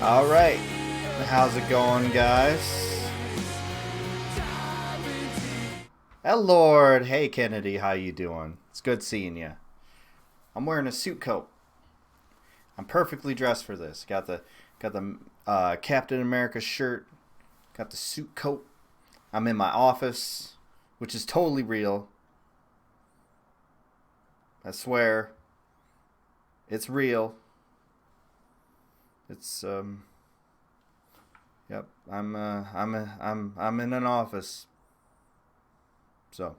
All right, how's it going, guys? Hey, Lord. Hey, Kennedy, how you doing? It's good seeing you. I'm wearing a suit coat. I'm perfectly dressed for this. Got the Captain America shirt. Got the suit coat. I'm in my office, which is totally real. I swear, it's real. It's Yep. I'm in an office. So.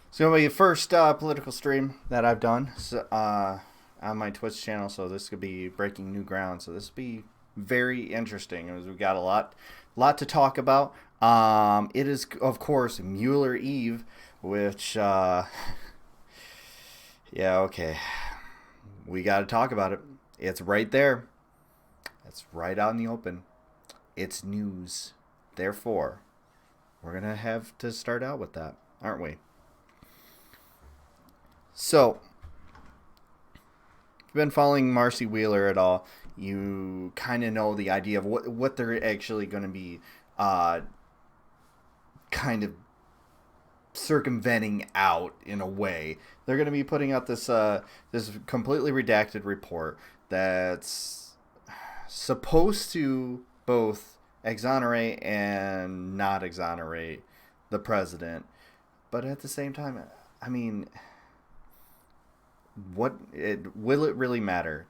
It's gonna be the first political stream that I've done on my Twitch channel. So this could be breaking new ground. So this will be very interesting. As we got lot to talk about. It is of course Mueller Eve, which yeah, okay, we got to talk about it. It's right there. It's right out in the open. It's news. Therefore, we're going to have to start out with that, aren't we? So, if you've been following Marcy Wheeler at all, you kind of know the idea of what they're actually going to be kind of circumventing out in a way. They're going to be putting out this completely redacted report that's supposed to both exonerate and not exonerate the president, but at the same time, I mean, will it really matter?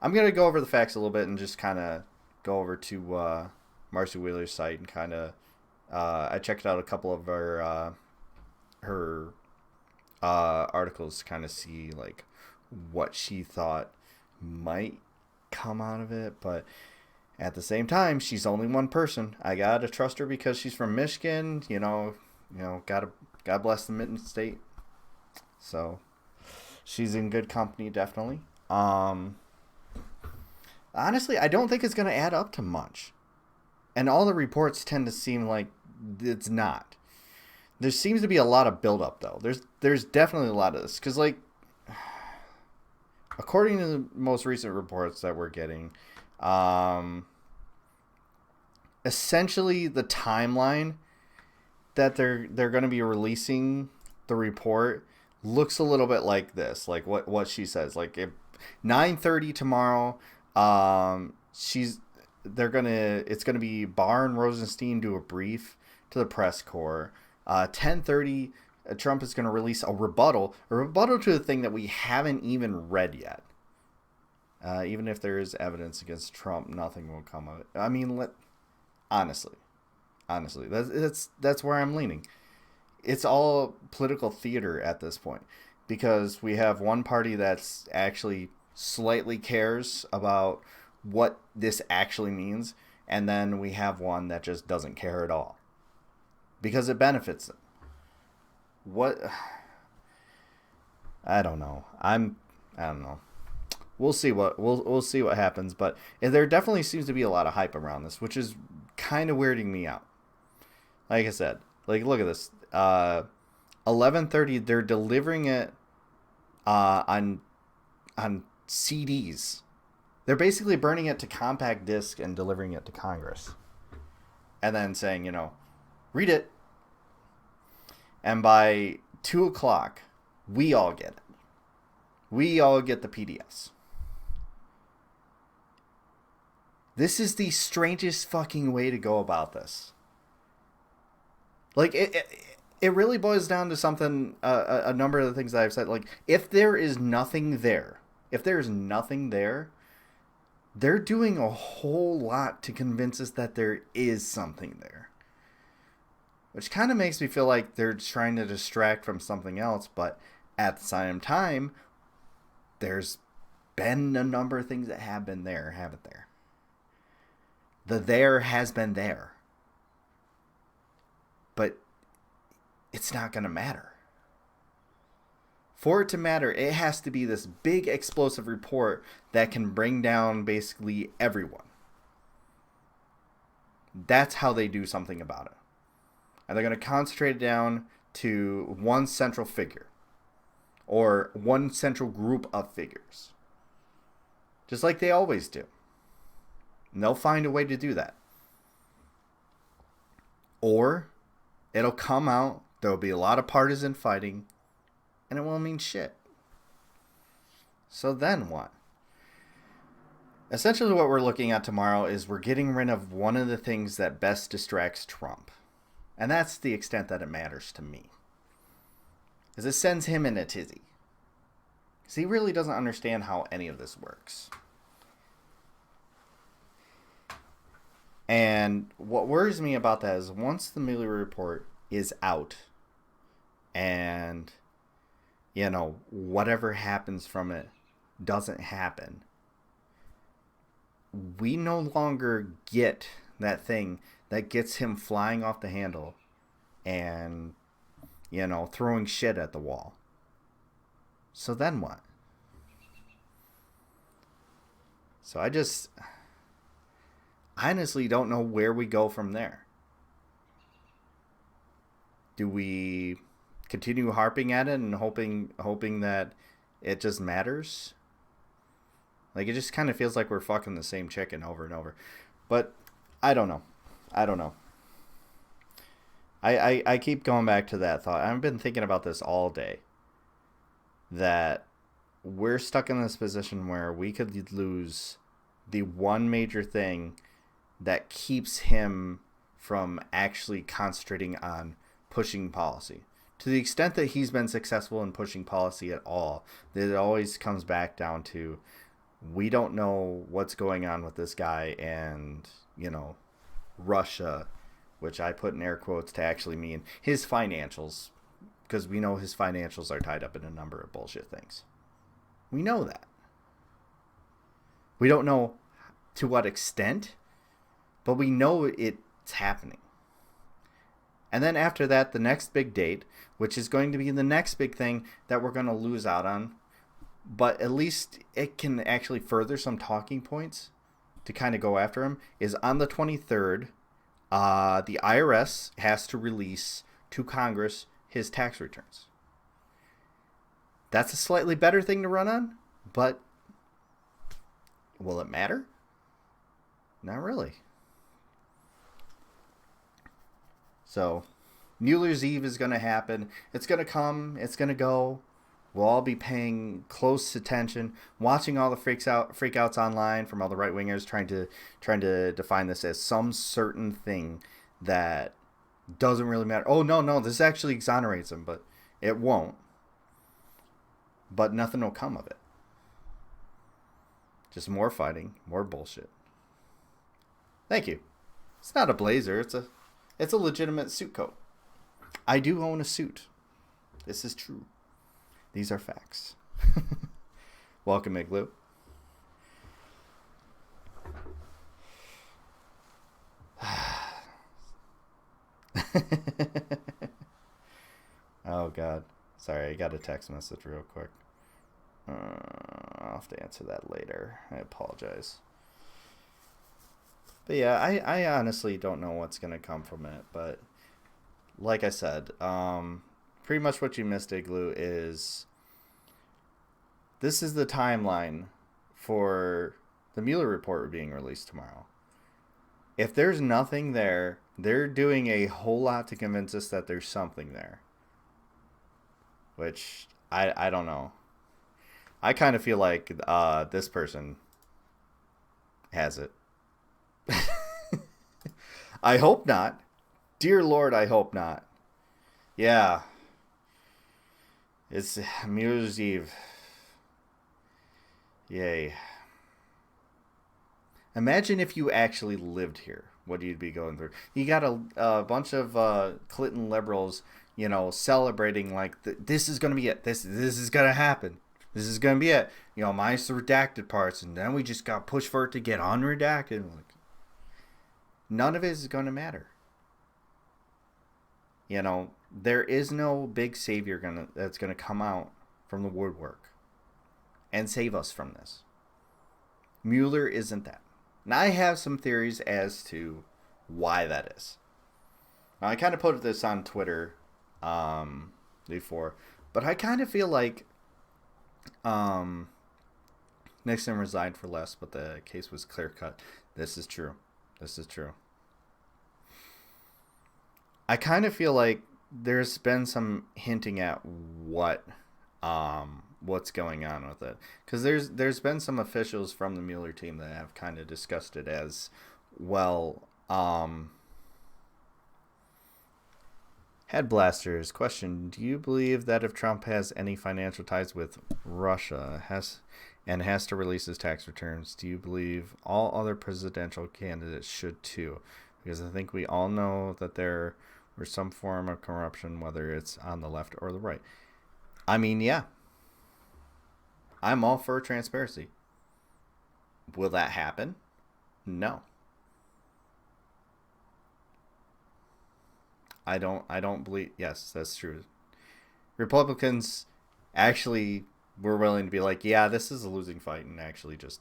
I'm gonna go over the facts a little bit and just kind of go over to Marcy Wheeler's site and kind of I checked out a couple of her articles to kind of see like what she thought might come out of it, but at the same time, she's only one person. I gotta trust her because she's from Michigan. God bless the Mitten State. So she's in good company, definitely. Honestly, I don't think it's gonna add up to much, and all the reports tend to seem like it's not. There seems to be a lot of buildup, though. There's definitely a lot of this because like according to the most recent reports that we're getting, essentially the timeline that they're going to be releasing the report looks a little bit like this, like what she says. Like if 9:30 tomorrow, it's gonna be Barr and Rosenstein do a brief to the press corps. 10:30. Trump is going to release a rebuttal to the thing that we haven't even read yet. Even if there is evidence against Trump, nothing will come of it. I mean, honestly, that's where I'm leaning. It's all political theater at this point because we have one party that's actually slightly cares about what this actually means, and then we have one that just doesn't care at all because it benefits them. What? I don't know. I don't know. We'll see what happens, but there definitely seems to be a lot of hype around this, which is kind of weirding me out. Like I said, like look at this. 11:30. They're delivering it on CDs. They're basically burning it to compact disc and delivering it to Congress, and then saying, read it. And by 2:00, we all get it. We all get the PDFs. This is the strangest fucking way to go about this. Like, it really boils down to something, a number of the things that I've said. Like, if there is nothing there, they're doing a whole lot to convince us that there is something there. Which kind of makes me feel like they're trying to distract from something else, but at the same time, there's been a number of things that have been there, haven't there? The there has been there. But it's not going to matter. For it to matter, it has to be this big explosive report that can bring down basically everyone. That's how they do something about it. And they're going to concentrate it down to one central figure or one central group of figures. just like they always do. And they'll find a way to do that. Or it'll come out, there'll be a lot of partisan fighting, and it won't mean shit. So then what? Essentially what we're looking at tomorrow is we're getting rid of one of the things that best distracts Trump. And that's the extent that it matters to me. Because it sends him in a tizzy. Because he really doesn't understand how any of this works. And what worries me about that is once the Mueller report is out and, whatever happens from it doesn't happen, we no longer get that thing that gets him flying off the handle and, throwing shit at the wall. So then what? So I honestly don't know where we go from there. Do we continue harping at it and hoping that it just matters? Like, it just kind of feels like we're fucking the same chicken over and over. But I don't know. I keep going back to that thought. I've been thinking about this all day. That we're stuck in this position where we could lose the one major thing that keeps him from actually concentrating on pushing policy. To the extent that he's been successful in pushing policy at all, it always comes back down to we don't know what's going on with this guy and, Russia, which I put in air quotes to actually mean his financials, because we know his financials are tied up in a number of bullshit things. We know that. We don't know to what extent, but we know it's happening. And then after that, the next big date, which is going to be the next big thing that we're going to lose out on, but at least it can actually further some talking points to kind of go after him, is on the 23rd, the IRS has to release to Congress his tax returns. That's a slightly better thing to run on, but will it matter? Not really. So, Mueller's Eve is going to happen. It's going to come. It's going to go. We'll all be paying close attention, watching all the freakouts online from all the right wingers trying to define this as some certain thing that doesn't really matter. Oh no, this actually exonerates him, but it won't. But nothing will come of it. Just more fighting, more bullshit. Thank you. It's not a blazer. It's a legitimate suit coat. I do own a suit. This is true. These are facts. Welcome, Igloo. Oh, God. Sorry, I got a text message real quick. I'll have to answer that later. I apologize. But yeah, I honestly don't know what's going to come from it. But like I said, pretty much what you missed, Igloo, is this is the timeline for the Mueller report being released tomorrow. If there's nothing there, they're doing a whole lot to convince us that there's something there. Which, I don't know. I kind of feel like this person has it. I hope not. Dear Lord, I hope not. Yeah. It's Mueller's Eve. Yay. Imagine if you actually lived here, what you'd be going through. You got a bunch of Clinton liberals, celebrating like, this is going to be it. This is going to happen. This is going to be it. Minus the redacted parts. And then we just got pushed for it to get unredacted. Like, none of it is going to matter. There is no big savior that's going to come out from the woodwork and save us from this. Mueller isn't that. Now, I have some theories as to why that is. Now, I kind of put this on Twitter before, but I kind of feel like, Nixon resigned for less, but the case was clear cut. This is true. This is true. I kind of feel like there's been some hinting at what's going on with it, because there's been some officials from the Mueller team that have kind of discussed it as well. Head Blasters question: do you believe that if Trump has any financial ties with Russia has to release his tax returns, do you believe all other presidential candidates should too? Because I think we all know that there was some form of corruption, whether it's on the left or the right. I mean, yeah. I'm all for transparency. Will that happen? No. I don't believe. Yes, that's true. Republicans actually were willing to be like, yeah, this is a losing fight, and actually just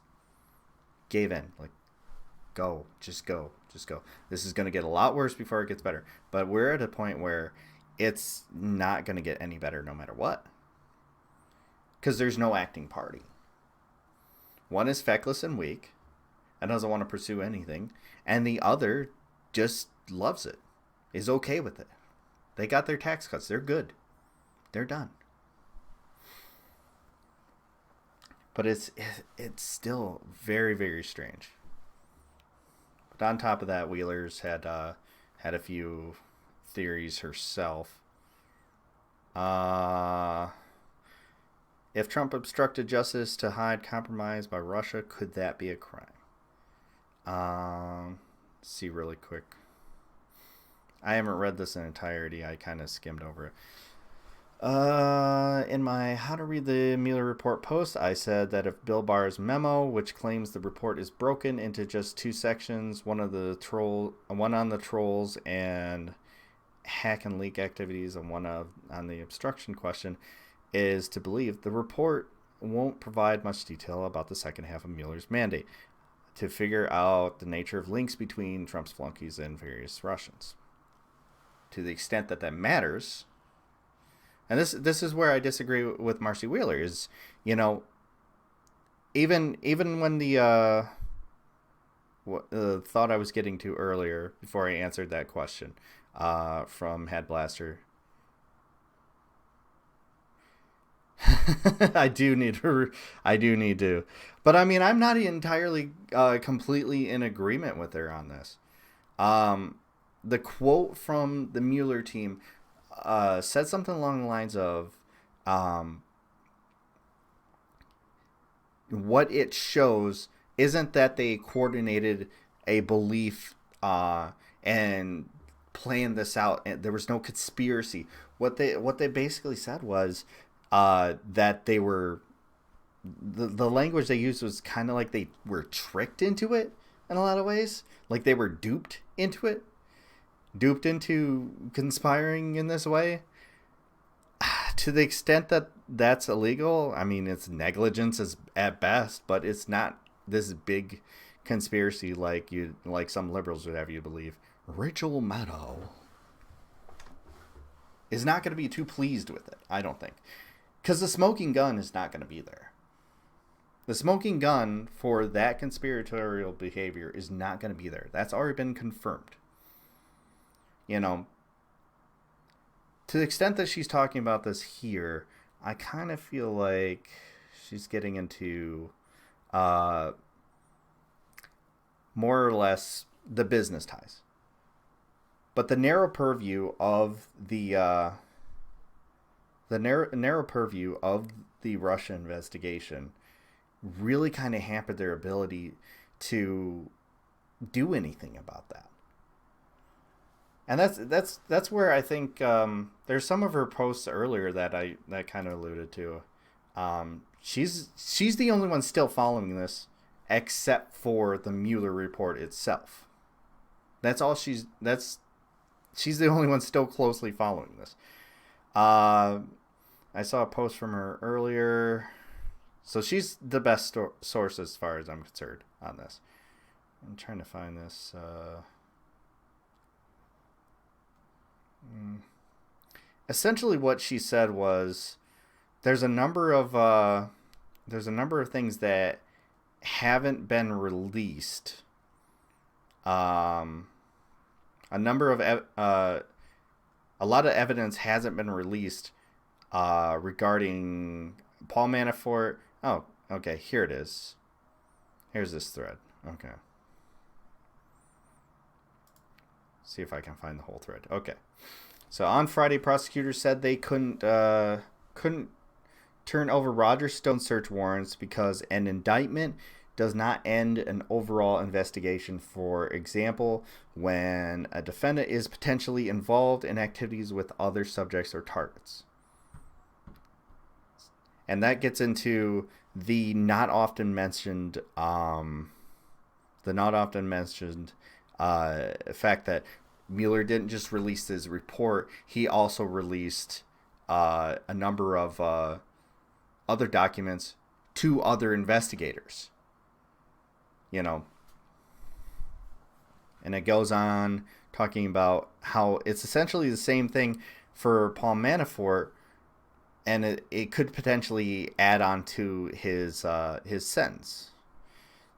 gave in. Like, go. This is going to get a lot worse before it gets better. But we're at a point where it's not going to get any better no matter what. Because there's no acting party. One is feckless and weak and doesn't want to pursue anything. And the other just loves it, is okay with it. They got their tax cuts. They're good. They're done. But it's still very, very strange. But on top of that, Wheeler's had a few theories herself. If Trump obstructed justice to hide compromise by Russia, could that be a crime? Let's see really quick. I haven't read this in entirety. I kind of skimmed over it. In my How to Read the Mueller Report post, I said that if Bill Barr's memo, which claims the report is broken into just two sections, one on the trolls and hack and leak activities, and one on the obstruction question, is to believe, the report won't provide much detail about the second half of Mueller's mandate to figure out the nature of links between Trump's flunkies and various Russians. To the extent that matters, and this is where I disagree with Marcy Wheeler, is, even when the thought I was getting to earlier before I answered that question from Head Blaster. I do need to. But I mean, I'm not entirely completely in agreement with her on this. The quote from the Mueller team said something along the lines of, what it shows isn't that they coordinated a belief and planned this out, and there was no conspiracy. What they basically said was that they were, the language they used was kind of like they were tricked into it in a lot of ways, like they were duped into conspiring in this way. To the extent that that's illegal, I mean, it's negligence at best, but it's not this big conspiracy like some liberals would have you believe. Rachel Maddow is not going to be too pleased with it, I don't think. Because the smoking gun is not going to be there. The smoking gun for that conspiratorial behavior is not going to be there. That's already been confirmed. To the extent that she's talking about this here, I kind of feel like she's getting into more or less the business ties. But the narrow purview of the narrow purview of the Russia investigation really kind of hampered their ability to do anything about that. And that's where I think there's some of her posts earlier that kind of alluded to. She's the only one still following this, except for the Mueller report itself. That's all she's the only one still closely following this. I saw a post from her earlier, so she's the best source as far as I'm concerned on this. I'm trying to find this. Essentially what she said was there's a number of things that haven't been released. A number of a lot of evidence hasn't been released regarding Paul Manafort. Oh, okay, here it is. Here's this thread. Okay. See if I can find the whole thread. Okay. So on Friday, prosecutors said they couldn't turn over Roger Stone's search warrants because an indictment does not end an overall investigation. For example, when a defendant is potentially involved in activities with other subjects or targets. And that gets into the not often mentioned fact that Mueller didn't just release his report; he also released a number of other documents to other investigators. You know, and it goes on talking about how it's essentially the same thing for Paul Manafort, and it could potentially add on to his sentence.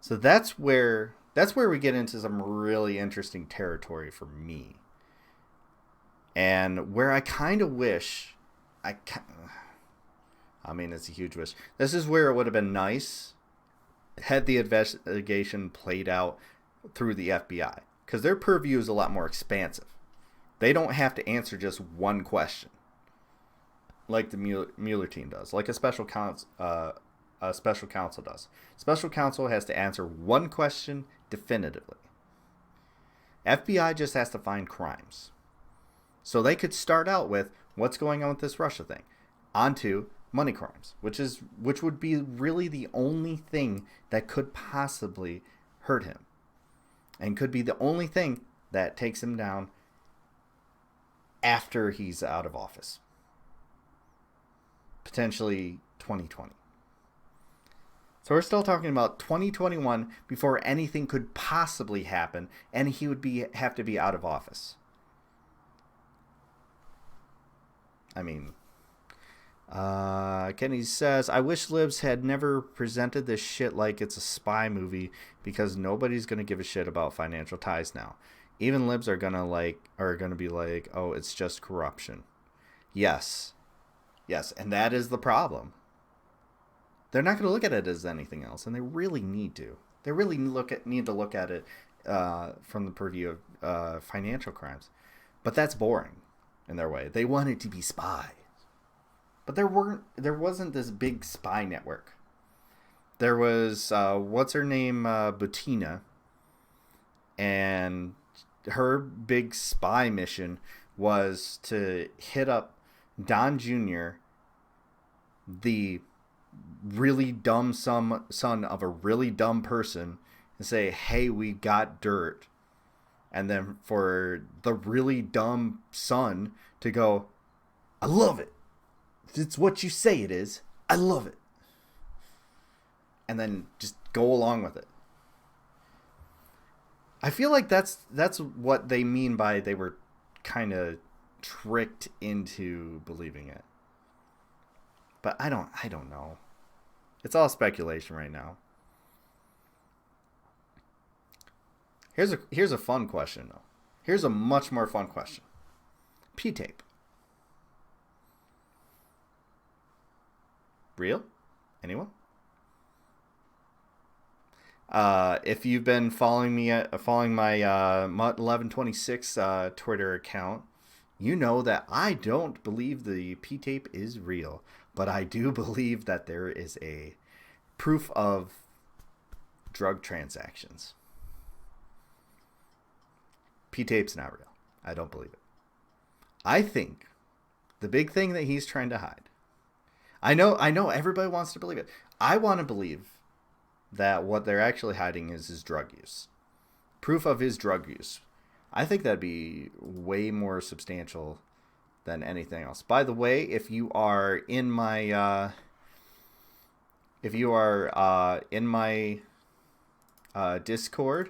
So that's where we get into some really interesting territory for me, and where I kind of wish it's a huge wish. This is where it would have been nice had the investigation played out through the FBI, because their purview is a lot more expansive. They don't have to answer just one question like the Mueller team does, like a special counsel does. Special counsel has to answer one question definitively. FBI just has to find crimes. So they could start out with what's going on with this Russia thing, onto money crimes, which would be really the only thing that could possibly hurt him, and could be the only thing that takes him down after he's out of office, potentially 2020. So we're still talking about 2021 before anything could possibly happen, and he would have to be out of office. Kenny says, I wish libs had never presented this shit like it's a spy movie, because nobody's going to give a shit about financial ties now. Even libs are going to be like, oh, it's just corruption. Yes, and that is the problem. They're not going to look at it as anything else, and they really need to. They really need to look at it from the purview of financial crimes. But that's boring in their way. They want it to be spy. But there wasn't this big spy network. There was what's her name, Butina, and her big spy mission was to hit up Don Jr., the really dumb son of a really dumb person, and say, hey, we got dirt. And then for the really dumb son to go, I love it. It's what you say it is. I love it. And then just go along with it. I feel like that's what they mean by they were kind of tricked into believing it. But I don't know. It's all speculation right now. Here's a fun question though. Here's a much more fun question. P-tape. Real? Anyone? If you've been following my Mutt1126 Twitter account, you know that I don't believe the P-tape is real, but I do believe that there is a proof of drug transactions. P-tape's not real. I don't believe it. I think the big thing that he's trying to hide. I know everybody wants to believe it. I want to believe that what they're actually hiding is his drug use. Proof of his drug use. I think that'd be way more substantial than anything else. By the way, if you are in my Discord,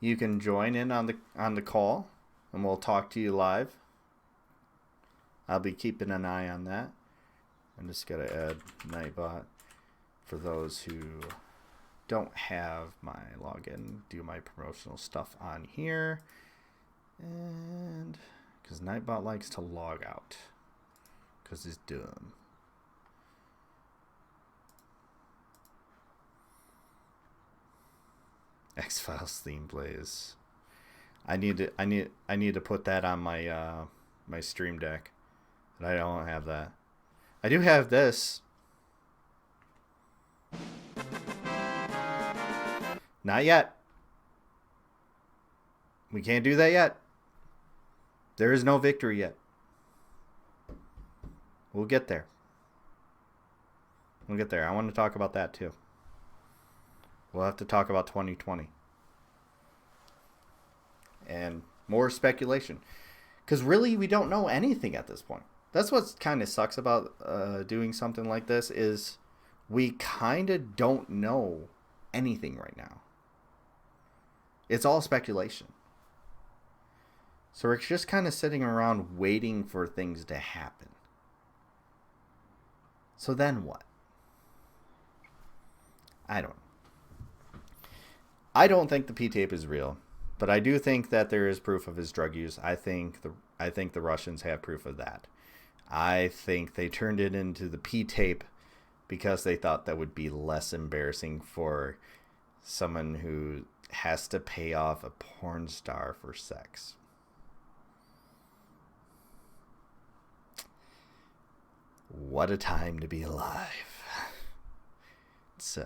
you can join in on the call, and we'll talk to you live. I'll be keeping an eye on that. I'm just gonna add Nightbot for those who don't have my login, do my promotional stuff on here. And because Nightbot likes to log out because he's dumb. X-Files theme plays. I need to put that on my my Stream Deck. But I don't have that. I do have this. Not yet. We can't do that yet. There is no victory yet. We'll get there. We'll get there. I want to talk about that too. We'll have to talk about 2020. And more speculation. Because really, we don't know anything at this point. That's what kind of sucks about doing something like this is we kind of don't know anything right now. It's all speculation. So we're just kind of sitting around waiting for things to happen. So then what? I don't think the P-tape is real, but I do think that there is proof of his drug use. I think the Russians have proof of that. I think they turned it into the P-tape because they thought that would be less embarrassing for someone who has to pay off a porn star for sex. What a time to be alive. It's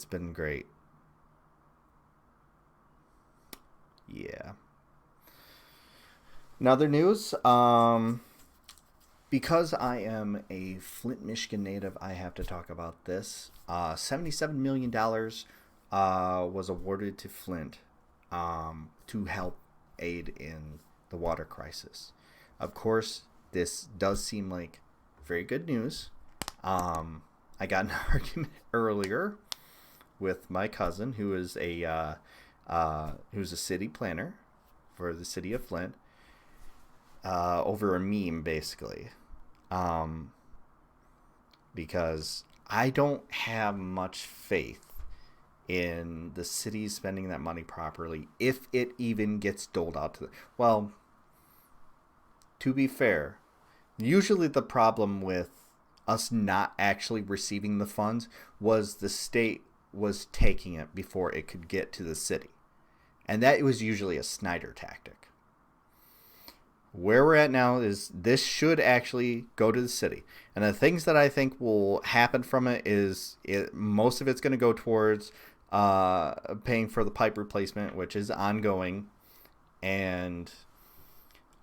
been great. Yeah. In other news, because I am a Flint, Michigan native, I have to talk about this. $77 million was awarded to Flint to help aid in the water crisis. Of course, this does seem like very good news. I got an argument earlier with my cousin, who is a city planner for the city of Flint, over a meme, basically, because I don't have much faith in the city spending that money properly, if it even gets doled out to them. Well, to be fair, usually the problem with us not actually receiving the funds was the state was taking it before it could get to the city. And that was usually a Snyder tactic. Where we're at now is this should actually go to the city. And the things that I think will happen from it is most of it's going to go towards paying for the pipe replacement, which is ongoing. And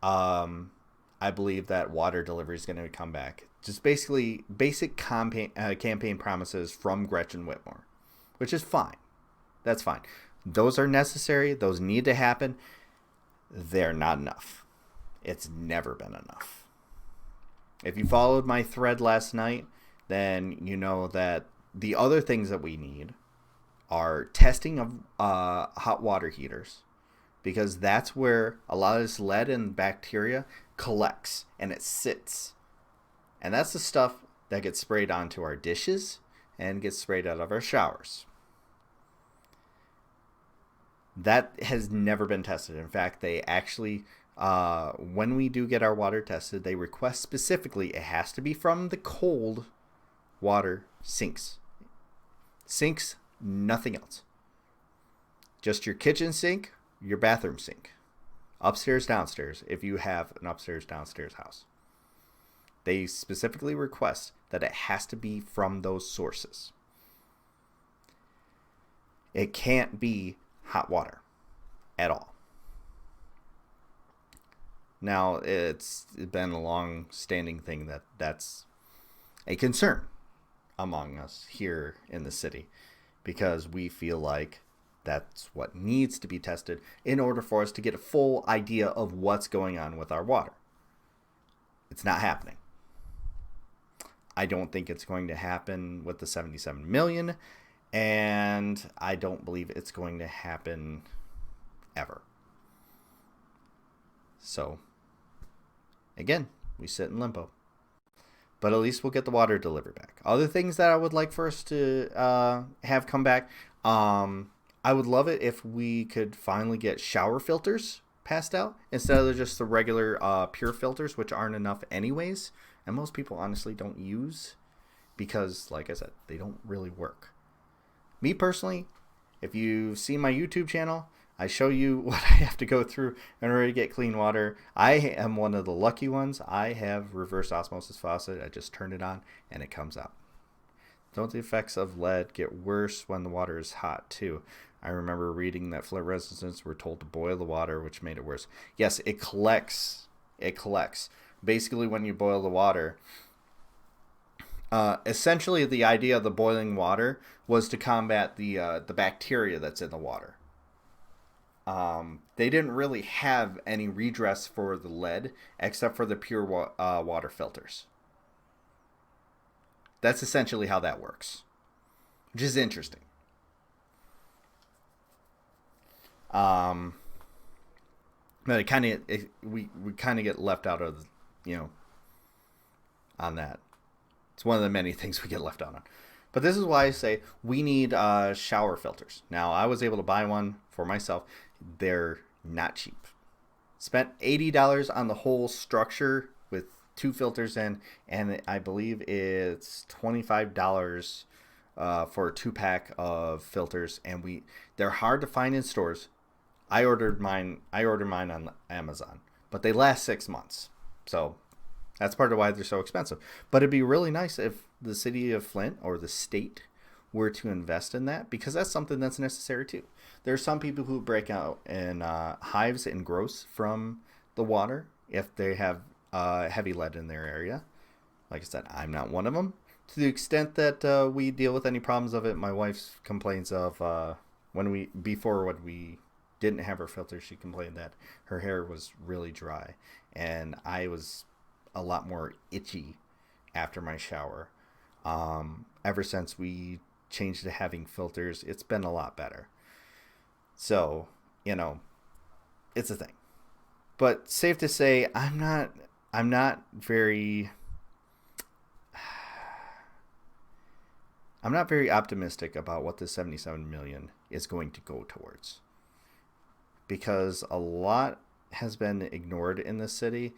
I believe that water delivery is going to come back. Just basically basic campaign promises from Gretchen Whitmer, which is fine. That's fine. Those are necessary. Those need to happen. They're not enough. It's never been enough. If you followed my thread last night, then you know that the other things that we need are testing of hot water heaters, because that's where a lot of this lead and bacteria collects and it sits. And that's the stuff that gets sprayed onto our dishes and gets sprayed out of our showers. That has never been tested. In fact, they actually, when we do get our water tested, they request specifically it has to be from the cold water sinks. Sinks, nothing else. Just your kitchen sink, your bathroom sink. Upstairs, downstairs, if you have an upstairs, downstairs house. They specifically request that it has to be from those sources. It can't be hot water at all. Now, it's been a long-standing thing that's a concern among us here in the city, because we feel like that's what needs to be tested in order for us to get a full idea of what's going on with our water. It's not happening. I don't think it's going to happen with the 77 million, and I don't believe it's going to happen ever. So, again, we sit in limbo. but at least we'll get the water delivered back. Other things that I would like for us to have come back, I would love it if we could finally get shower filters passed out instead of just the regular pure filters, which aren't enough anyways, and most people honestly don't use because, like I said, they don't really work. Me personally, if you see my YouTube channel, I show you what I have to go through in order to get clean water. I am one of the lucky ones. I have reverse osmosis faucet. I just turn it on and it comes out. Don't the effects of lead get worse when the water is hot too? I remember reading that flint residents were told to boil the water, which made it worse. Yes, it collects. It collects. Basically, when you boil the water, essentially the idea of the boiling water was to combat the bacteria that's in the water. They didn't really have any redress for the lead except for the pure water filters. That's essentially how that works, which is interesting. But it kind of we kind of get left out of, on that. It's one of the many things we get left out on. But this is why I say we need shower filters. Now, I was able to buy one for myself. They're not cheap. Spent $80 on the whole structure with 2 filters in, and I believe it's $25 for a 2-pack of filters. And they're hard to find in stores. I ordered mine on Amazon, but they last 6 months. So that's part of why they're so expensive. But it'd be really nice if the city of Flint or the state were to invest in that, because that's something that's necessary too. There are some people who break out in hives and growths from the water if they have heavy lead in their area. Like I said, I'm not one of them. To the extent that we deal with any problems of it, my wife complains of when we didn't have her filter, she complained that her hair was really dry, and I was a lot more itchy after my shower. Ever since we changed to having filters, it's been a lot better. So, it's a thing. But safe to say, I'm not very optimistic about what the 77 million is going to go towards, because a lot has been ignored in this city.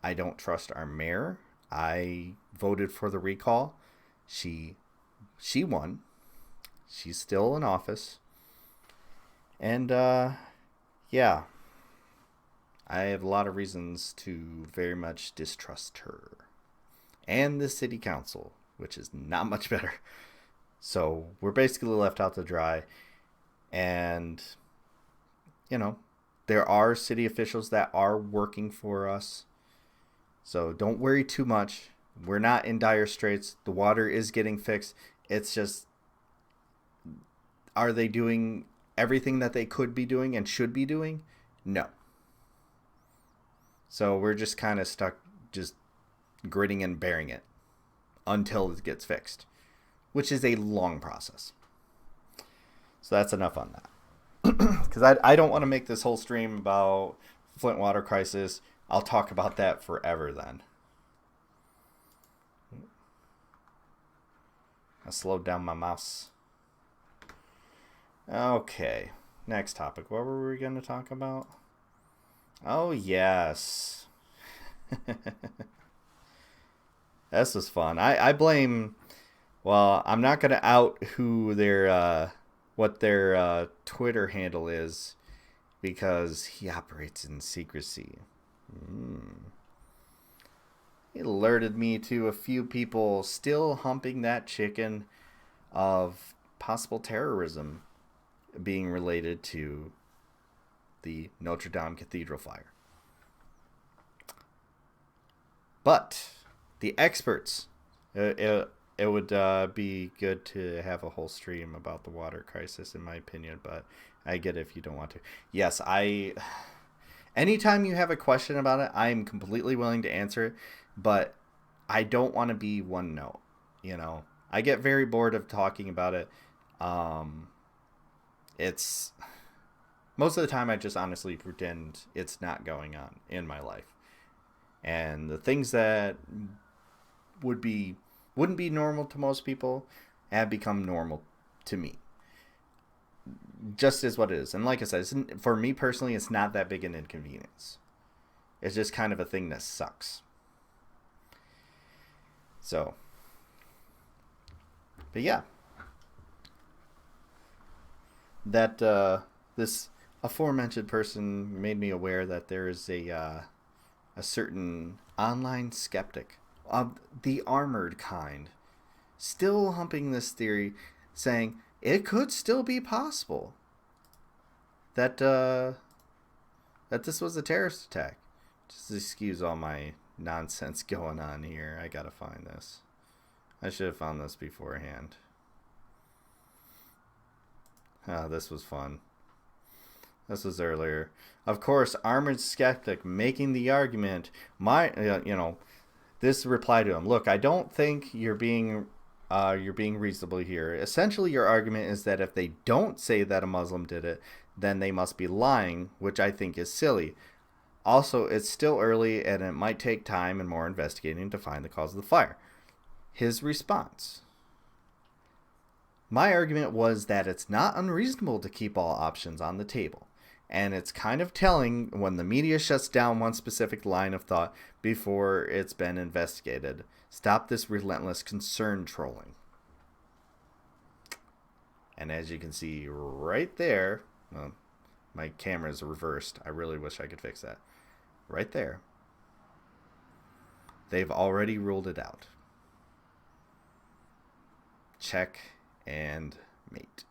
I don't trust our mayor. I voted for the recall. She won. She's still in office. And yeah, I have a lot of reasons to very much distrust her and the city council, which is not much better. So we're basically left out to dry. And there are city officials that are working for us. So don't worry too much. We're not in dire straits. The water is getting fixed. It's just, are they doing everything that they could be doing and should be doing? No. So we're just kind of stuck just gritting and bearing it until it gets fixed, which is a long process. So that's enough on that. Because I don't want to make this whole stream about Flint water crisis. I'll talk about that forever then. I slowed down my mouse. Okay, next topic. What were we going to talk about? Oh, yes. This was fun. I blame... Well, I'm not going to out who what their Twitter handle is, because he operates in secrecy. He alerted me to a few people still humping that chicken of possible terrorism being related to the Notre Dame Cathedral fire. But the experts, it would be good to have a whole stream about the water crisis, in my opinion, but I get it if you don't want to. Yes, anytime you have a question about it, I'm completely willing to answer it, but I don't want to be one note. I get very bored of talking about it. It's most of the time I just honestly pretend it's not going on in my life. And the things that would be wouldn't be normal to most people have become normal to me. Just is what it is. And like I said, for me personally, it's not that big an inconvenience. It's just kind of a thing that sucks. So, but yeah, that this aforementioned person made me aware that there is a certain online skeptic of the armored kind still humping this theory, saying it could still be possible that that this was a terrorist attack. Just excuse all my nonsense going on here. I gotta find this. I should have found this beforehand. This was fun. This was earlier. Of course, armored skeptic making the argument. This reply to him. Look, I don't think you're being reasonable here. Essentially, your argument is that if they don't say that a Muslim did it, then they must be lying, which I think is silly. Also, it's still early and it might take time and more investigating to find the cause of the fire. His response. My argument was that it's not unreasonable to keep all options on the table. And it's kind of telling when the media shuts down one specific line of thought before it's been investigated. Stop this relentless concern trolling. And as you can see right there, well, my camera is reversed. I really wish I could fix that. Right there. They've already ruled it out. Check and mate.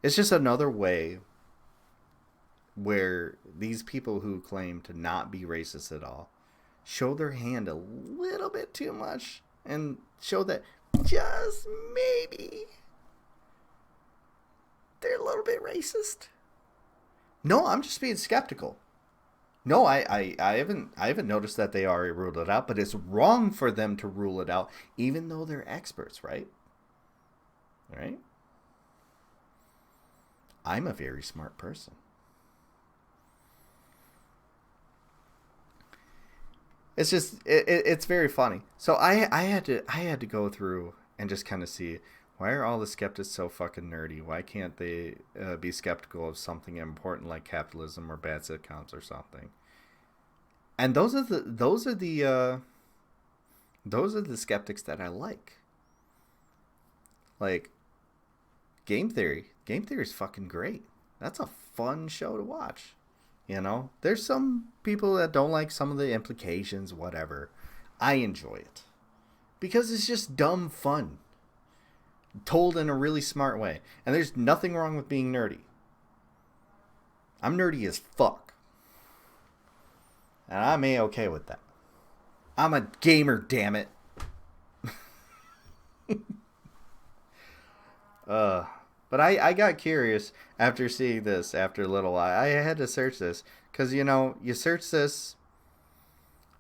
It's just another way where these people who claim to not be racist at all show their hand a little bit too much and show that just maybe they're a little bit racist. No, I'm just being skeptical. No, I haven't noticed that they already ruled it out, but it's wrong for them to rule it out, even though they're experts, right? Right? I'm a very smart person. It's just it's very funny. So I had to go through and just kind of see, why are all the skeptics so fucking nerdy? Why can't they be skeptical of something important like capitalism or bad sitcoms or something? And those are the skeptics that I like. Like Game Theory. Game Theory is fucking great. That's a fun show to watch. You know, there's some people that don't like some of the implications, whatever. I enjoy it because it's just dumb fun, told in a really smart way. And there's nothing wrong with being nerdy. I'm nerdy as fuck, and I'm A-okay with that. I'm a gamer, damn it. But I got curious after seeing this after a little while. I had to search this because, you search this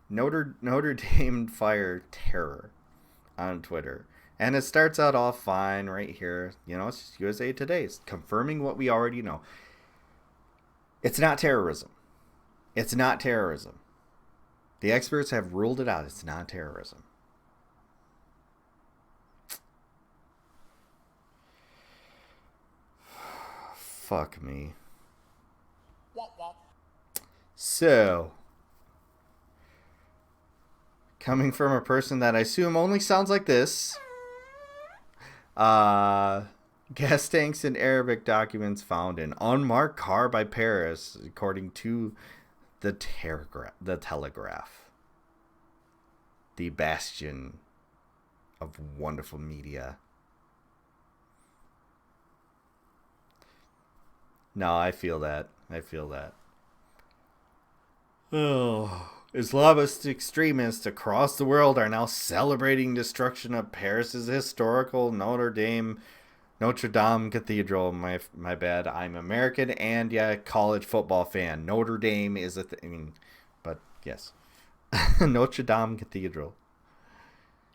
Notre Dame fire terror on Twitter. And it starts out all fine right here. It's just USA Today. It's confirming what we already know. It's not terrorism. It's not terrorism. The experts have ruled it out. It's not terrorism. Fuck me. So, coming from a person that I assume only sounds like this, gas tanks and Arabic documents found in unmarked car by Paris, according to the Telegraph, the bastion of wonderful media. No, I feel that. Oh, Islamist extremists across the world are now celebrating destruction of Paris's historical Notre Dame Cathedral. My bad. I'm American and college football fan. Notre Dame is a thing, but yes, Notre Dame Cathedral.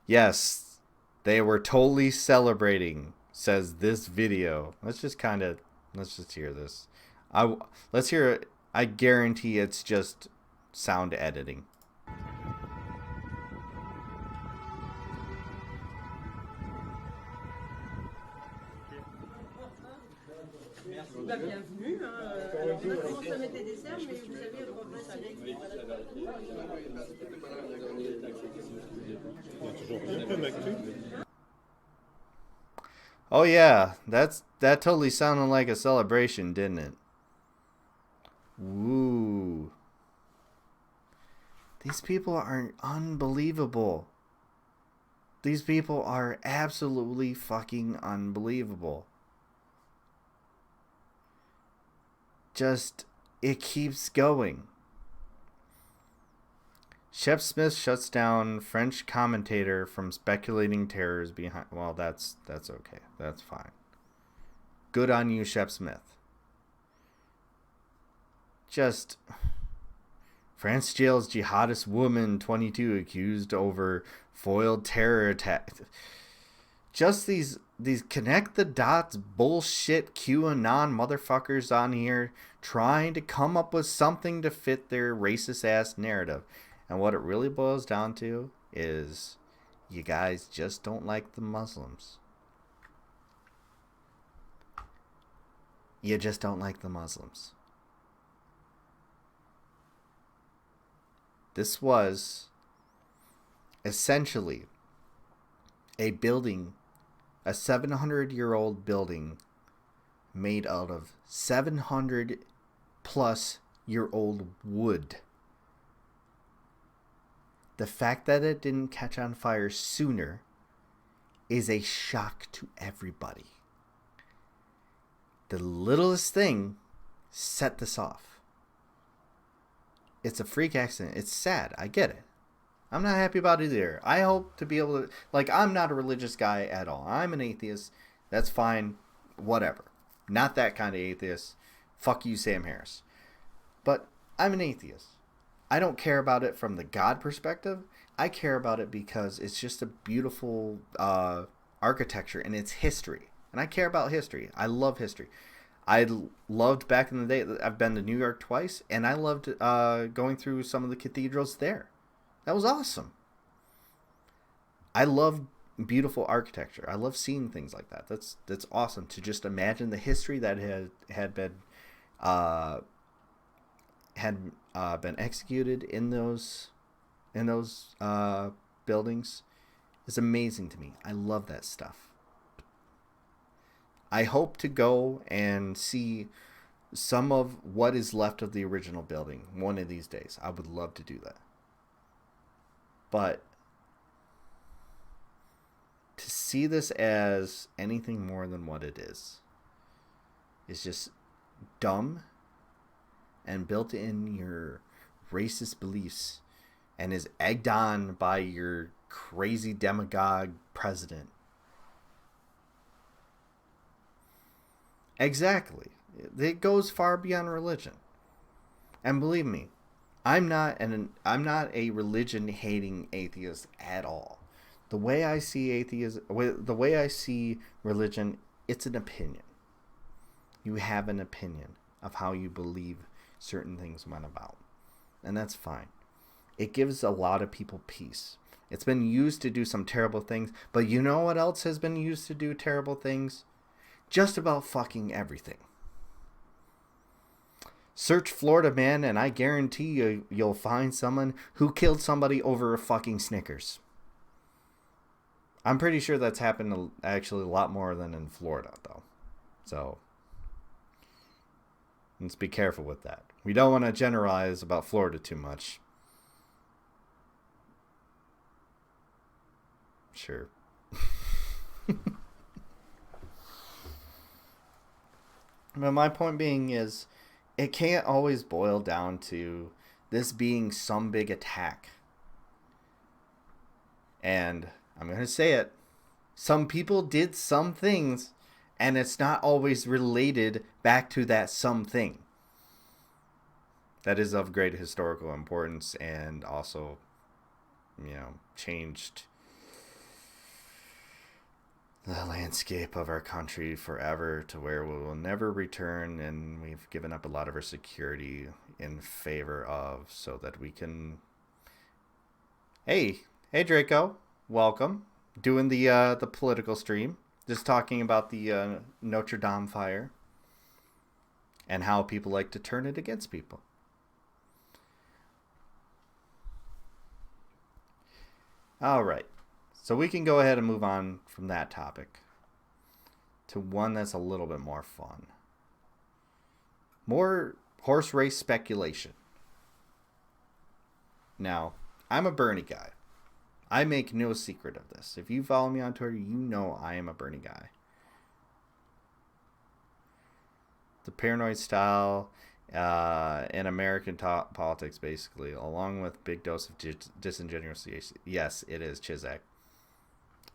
Yes, they were totally celebrating. Says this video. Let's just kind of Let's just hear this. Let's hear it. I guarantee it's just sound editing. Bah, bienvenue. Alors, on a commencé à mettre des desserts, mais vous savez, le repas salé. Oh yeah, that totally sounded like a celebration, didn't it? Woo. These people are unbelievable. These people are absolutely fucking unbelievable. Just, it keeps going. Chef Smith shuts down French commentator from speculating terrors behind. Well, that's okay. That's fine. Good on you, Chef Smith. Just, France jails jihadist woman 22 accused over foiled terror attack. Just these connect the dots bullshit QAnon motherfuckers on here trying to come up with something to fit their racist ass narrative. And what it really boils down to is you guys just don't like the Muslims. You just don't like the Muslims. This was essentially a building, a 700-year-old building made out of 700-plus-year-old wood. The fact that it didn't catch on fire sooner is a shock to everybody. The littlest thing set this off. It's a freak accident. It's sad. I get it. I'm not happy about it either. I hope to be able to... Like, I'm not a religious guy at all. I'm an atheist. That's fine. Whatever. Not that kind of atheist. Fuck you, Sam Harris. But I'm an atheist. I don't care about it from the God perspective. I care about it because it's just a beautiful architecture and its history. And I care about history. I love history. I loved back in the day. I've been to New York twice, and I loved going through some of the cathedrals there. That was awesome. I love beautiful architecture. I love seeing things like that. That's awesome to just imagine the history that had been executed in those buildings is amazing to me. I love that stuff. I hope to go and see some of what is left of the original building one of these days. I would love to do that. But to see this as anything more than what it is just dumb and built in your racist beliefs and is egged on by your crazy demagogue president. Exactly. It goes far beyond religion. And believe me, I'm not a religion-hating atheist at all. The way I see religion, it's an opinion. You have an opinion of how you believe certain things went about. And that's fine. It gives a lot of people peace. It's been used to do some terrible things, but you know what else has been used to do terrible things? Just about fucking everything. Search Florida man, and I guarantee you'll find someone who killed somebody over a fucking Snickers. I'm pretty sure that's happened actually a lot more than in Florida, though. So, let's be careful with that. We don't want to generalize about Florida too much. Sure. But my point being is, it can't always boil down to this being some big attack. And I'm going to say it. Some people did some things, and it's not always related back to that something. That is of great historical importance and also, changed the landscape of our country forever to where we will never return, and we've given up a lot of our security in favor of so that we can. Hey, Draco, welcome. Doing the political stream, just talking about the Notre Dame fire and how people like to turn it against people. All right. So we can go ahead and move on from that topic to one that's a little bit more fun. More horse race speculation. Now, I'm a Bernie guy. I make no secret of this. If you follow me on Twitter, you know I am a Bernie guy. The paranoid style in American politics, basically, along with big dose of disingenuously. Yes, it is Chizak.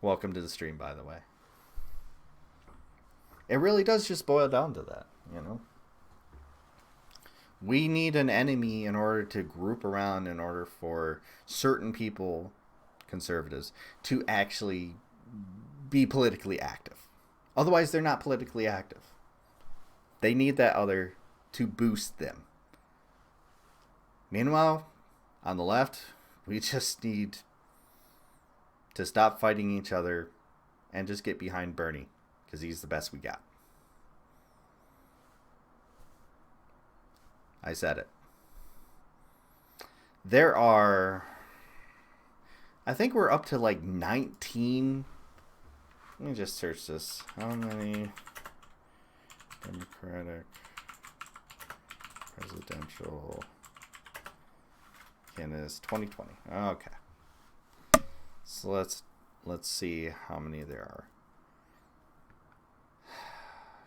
Welcome to the stream, by the way. It really does just boil down to that, you know. We need an enemy in order to group around, in order for certain people, conservatives, to actually be politically active. Otherwise, they're not politically active. They need that other to boost them. Meanwhile, on the left, we just need to stop fighting each other and just get behind Bernie, because he's the best we got. I said it. There are, I think we're up to like 19. Let me just search this. How many Democratic presidential candidates 2020? Okay. So let's see how many there are.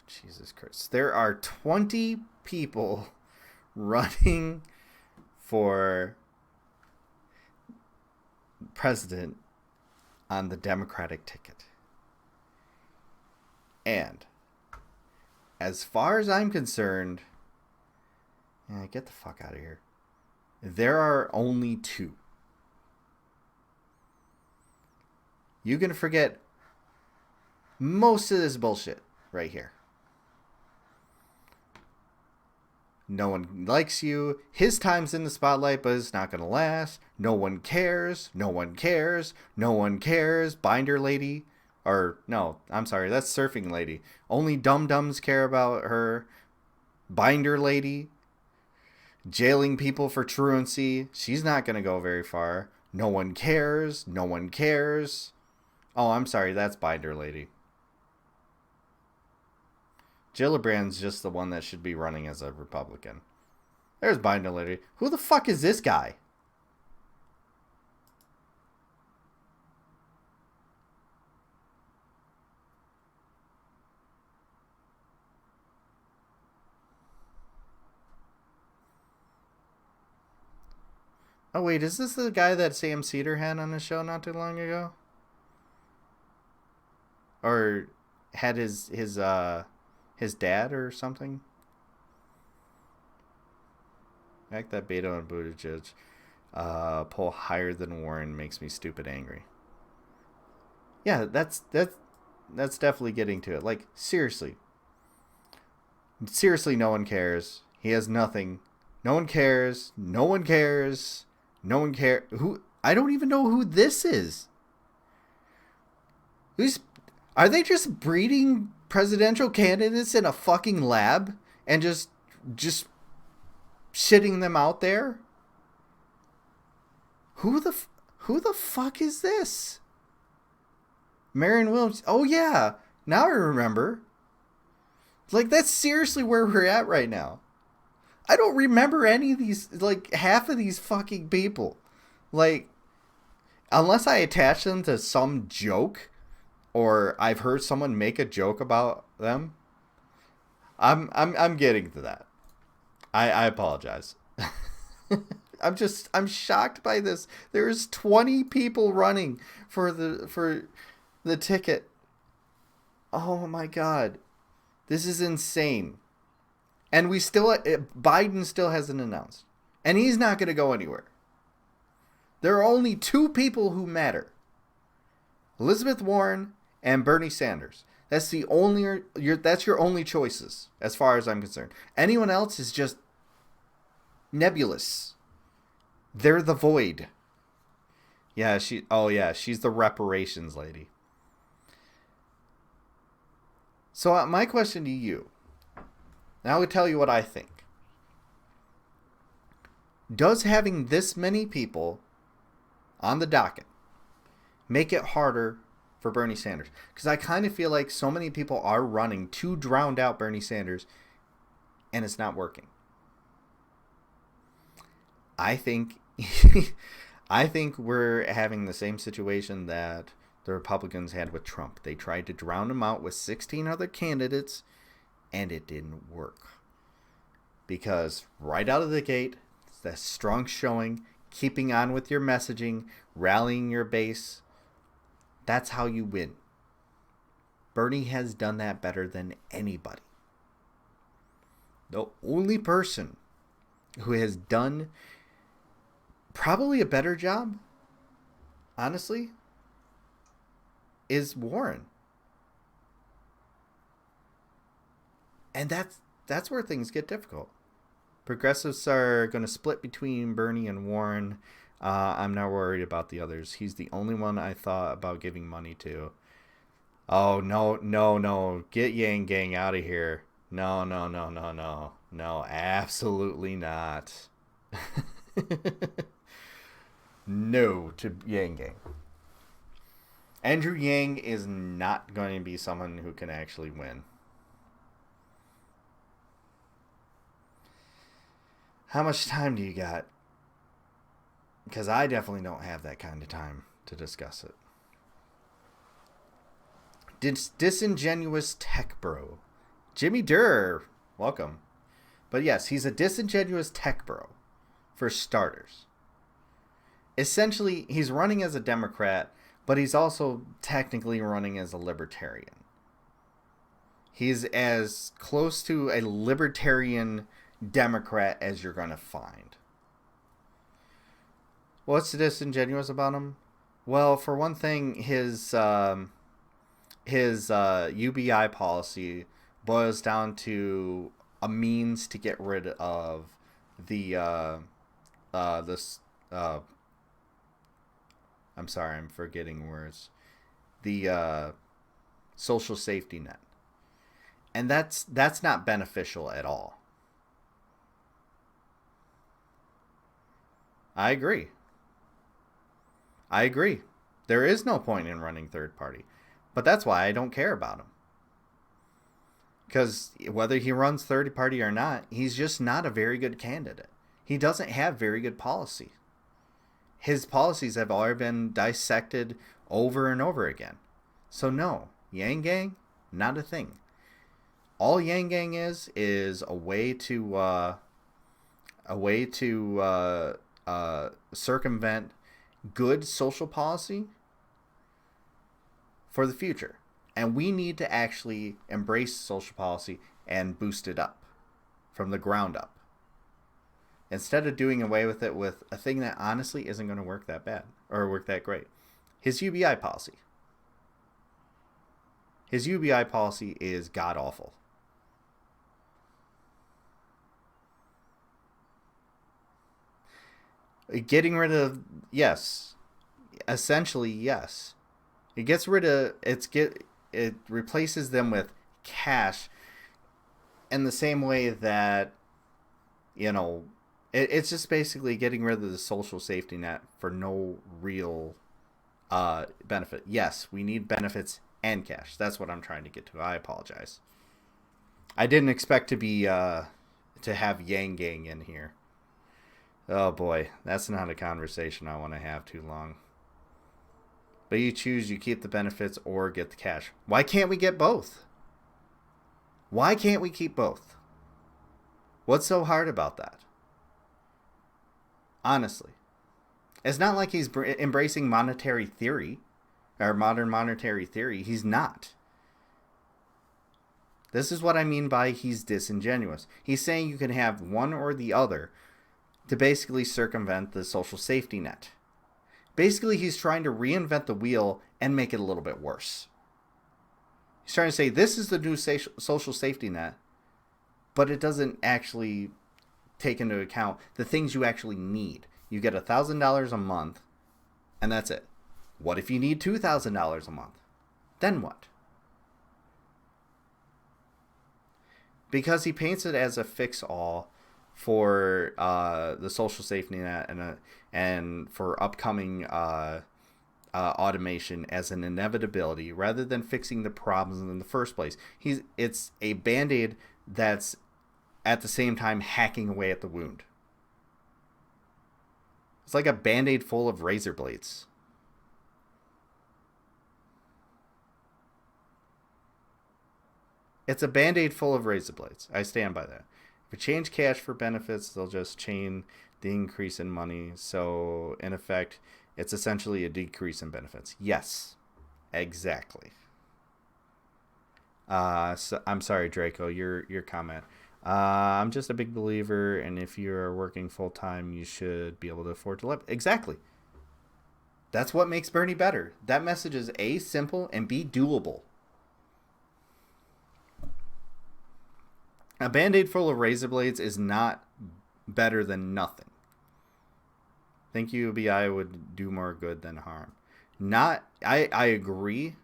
Jesus Christ. There are 20 people running for president on the Democratic ticket. And as far as I'm concerned, get the fuck out of here. There are only 2. You can forget most of this bullshit right here. No one likes you. His time's in the spotlight, but it's not going to last. No one cares. No one cares. No one cares. Binder lady. Or, no, I'm sorry, that's surfing lady. Only dum-dums care about her. Binder lady. Jailing people for truancy. She's not going to go very far. No one cares. No one cares. Oh, I'm sorry, that's Binder lady. Gillibrand's just the one that should be running as a Republican. There's Binder lady. Who the fuck is this guy? Oh wait, is this the guy that Sam Cedar had on his show not too long ago? Or had his dad or something? Like that Beto and Buttigieg poll higher than Warren makes me stupid angry. Yeah, that's definitely getting to it. Like, seriously, no one cares. He has nothing. No one cares. No one cares. No one cares. Who? I don't even know who this is. Are they just breeding presidential candidates in a fucking lab and just shitting them out there? Who the fuck is this? Marianne Williams. Oh yeah, now I remember. Like, that's seriously where we're at right now. I don't remember any of these, like, half of these fucking people. Like, unless I attach them to some joke, or I've heard someone make a joke about them, I'm getting to that. I apologize. I'm shocked by this. There's 20 people running for the ticket. Oh my god. This is insane. And Biden still hasn't announced. And he's not going to go anywhere. There are only 2 people who matter. Elizabeth Warren and Bernie Sanders. That's that's your only choices as far as I'm concerned. Anyone else is just nebulous. They're the void. Yeah, she's the reparations lady. So my question to you, and I would tell you what I think. Does having this many people on the docket make it harder for Bernie Sanders? Because I kind of feel like so many people are running to drown out Bernie Sanders, and it's not working. I think I think we're having the same situation that the Republicans had with Trump. They tried to drown him out with 16 other candidates, and it didn't work. Because right out of the gate, that strong showing, keeping on with your messaging, rallying your base, that's how you win. Bernie has done that better than anybody. The only person who has done probably a better job, honestly, is Warren. And that's where things get difficult. Progressives are going to split between Bernie and Warren. I'm not worried about the others. He's the only one I thought about giving money to. Oh, no. Get Yang Gang out of here. No. No, absolutely not. No to Yang Gang. Andrew Yang is not going to be someone who can actually win. How much time do you got? Because I definitely don't have that kind of time to discuss it. Disingenuous tech bro. Jimmy Durr, welcome. But yes, he's a disingenuous tech bro, for starters. Essentially, he's running as a Democrat, but he's also technically running as a libertarian. He's as close to a libertarian Democrat as you're going to find. What's disingenuous about him? Well, for one thing, his UBI policy boils down to a means to get rid of I'm sorry, I'm forgetting words. The social safety net. And that's not beneficial at all. I agree. There is no point in running third party. But that's why I don't care about him. Because whether he runs third party or not, he's just not a very good candidate. He doesn't have very good policy. His policies have already been dissected over and over again. So no, Yang Gang, not a thing. All Yang Gang is a way to circumvent good social policy for the future. And we need to actually embrace social policy and boost it up from the ground up. Instead of doing away with it with a thing that honestly isn't going to work that bad or work that great. His UBI policy. His UBI policy is god awful. Getting rid of, yes. Essentially, yes. It gets rid of, it replaces them with cash in the same way that, it's just basically getting rid of the social safety net for no real benefit. Yes, we need benefits and cash. That's what I'm trying to get to. I apologize. I didn't expect to have Yang Gang in here. Oh boy, that's not a conversation I want to have too long. But you choose, you keep the benefits or get the cash. Why can't we get both? Why can't we keep both? What's so hard about that? Honestly. It's not like he's embracing monetary theory or modern monetary theory. He's not. This is what I mean by he's disingenuous. He's saying you can have one or the other to basically circumvent the social safety net. Basically, he's trying to reinvent the wheel and make it a little bit worse. trying to say this is the new social safety net, but it doesn't actually take into account the things you actually need. You get $1,000 a month, and that's it. What if you need $2,000 a month? Then what? Because he paints it as a fix-all for the social safety net and for upcoming automation as an inevitability rather than fixing the problems in the first place. It's a Band-Aid that's at the same time hacking away at the wound. It's like a Band-Aid full of razor blades. It's a Band-Aid full of razor blades. I stand by that. If we change cash for benefits, they'll just chain the increase in money. So, in effect, it's essentially a decrease in benefits. Yes, exactly. So, I'm sorry, Draco, your comment. I'm just a big believer, and if you're working full-time, you should be able to afford to live. Exactly. That's what makes Bernie better. That message is A, simple, and B, doable. A Band-Aid full of razor blades is not better than nothing. I think UBI would do more good than harm. I agree,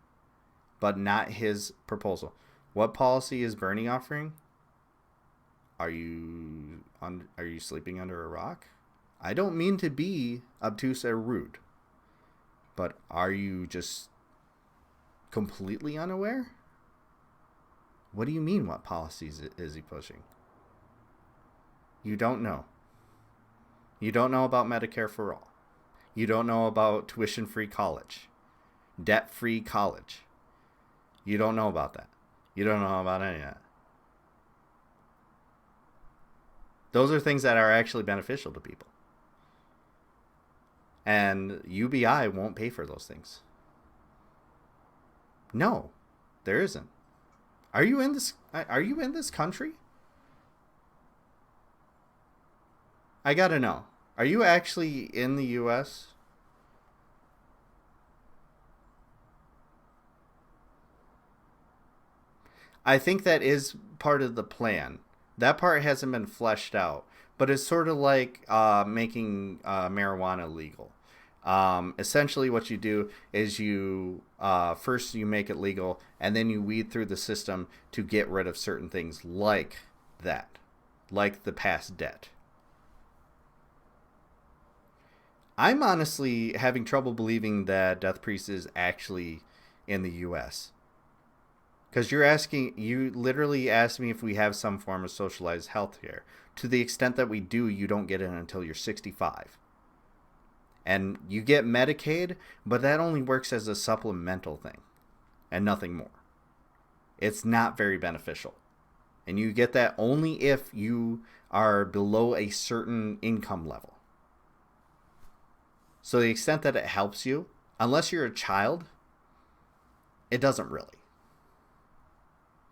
but not his proposal. What policy is Bernie offering? Are you sleeping under a rock? I don't mean to be obtuse or rude, but are you just completely unaware? What do you mean, what policies is he pushing? You don't know. You don't know about Medicare for all. You don't know about tuition-free college. Debt-free college. You don't know about that. You don't know about any of that. Those are things that are actually beneficial to people. And UBI won't pay for those things. No, there isn't. Are you in this country? I gotta know. Are you actually in the U.S.? I think that is part of the plan. That part hasn't been fleshed out, but it's sort of like making marijuana legal. Essentially, what you do is you first you make it legal, and then you weed through the system to get rid of certain things like that, like the past debt. I'm honestly having trouble believing that Death Priest is actually in the U.S. Because you literally asked me if we have some form of socialized health care. To the extent that we do, you don't get it until you're 65. And you get Medicaid, but that only works as a supplemental thing and nothing more. It's not very beneficial. And you get that only if you are below a certain income level. So the extent that it helps you, unless you're a child, it doesn't really.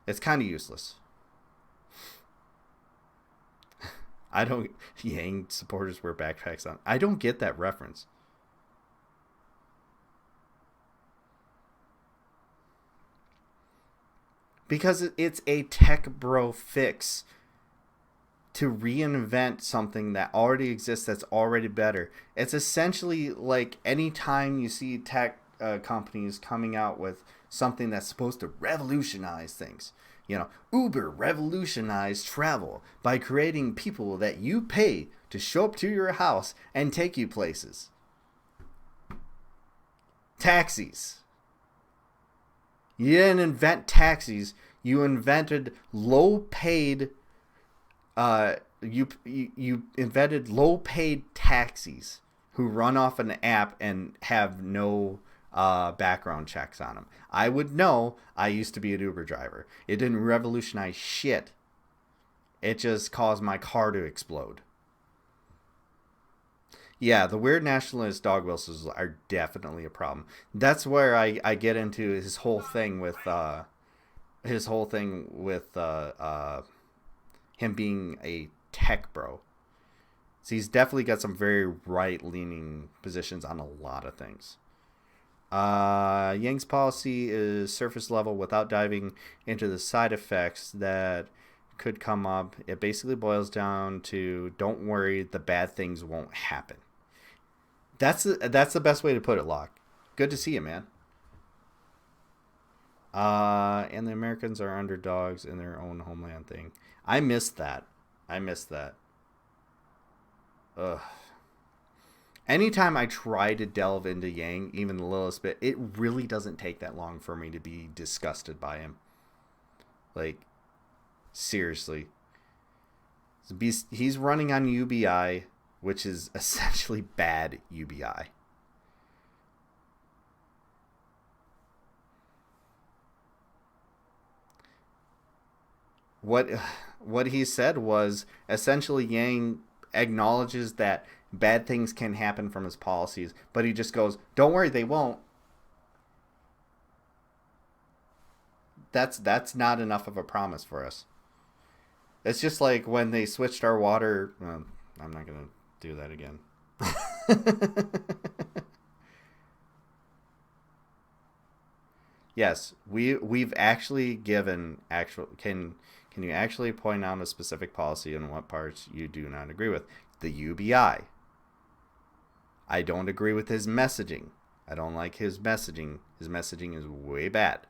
It's kind of useless. I don't... Yang supporters wear backpacks on. I don't get that reference. Because it's a tech bro fix to reinvent something that already exists that's already better. It's essentially like anytime you see tech companies coming out with something that's supposed to revolutionize things. You know, Uber revolutionized travel by creating people that you pay to show up to your house and take you places. Taxis. You didn't invent taxis. You invented low-paid. You invented low-paid taxis who run off an app and have no background checks on them. I would know. I used to be an Uber driver. It didn't revolutionize shit. It just caused my car to explode. Yeah, the weird nationalist dog whistles are definitely a problem. That's where I get into his whole thing with him being a tech bro. So he's definitely got some very right-leaning positions on a lot of things. Yang's policy is surface level without diving into the side effects that could come up. It basically boils down to don't worry, the bad things won't happen. That's the best way to put it, Locke. Good to see you, man. And the Americans are underdogs in their own homeland thing. I missed that. I missed that. Ugh. Anytime I try to delve into Yang, even the littlest bit, it really doesn't take that long for me to be disgusted by him. Like, seriously. He's running on UBI, which is essentially bad UBI. What he said was essentially Yang acknowledges that bad things can happen from his policies, but he just goes, "Don't worry, they won't." That's not enough of a promise for us. It's just like when they switched our water. Well, I'm not gonna do that again. Yes, we've actually given actual. Can you actually point out a specific policy and what parts you do not agree with? The UBI. I don't agree with his messaging. I don't like his messaging. His messaging is way bad.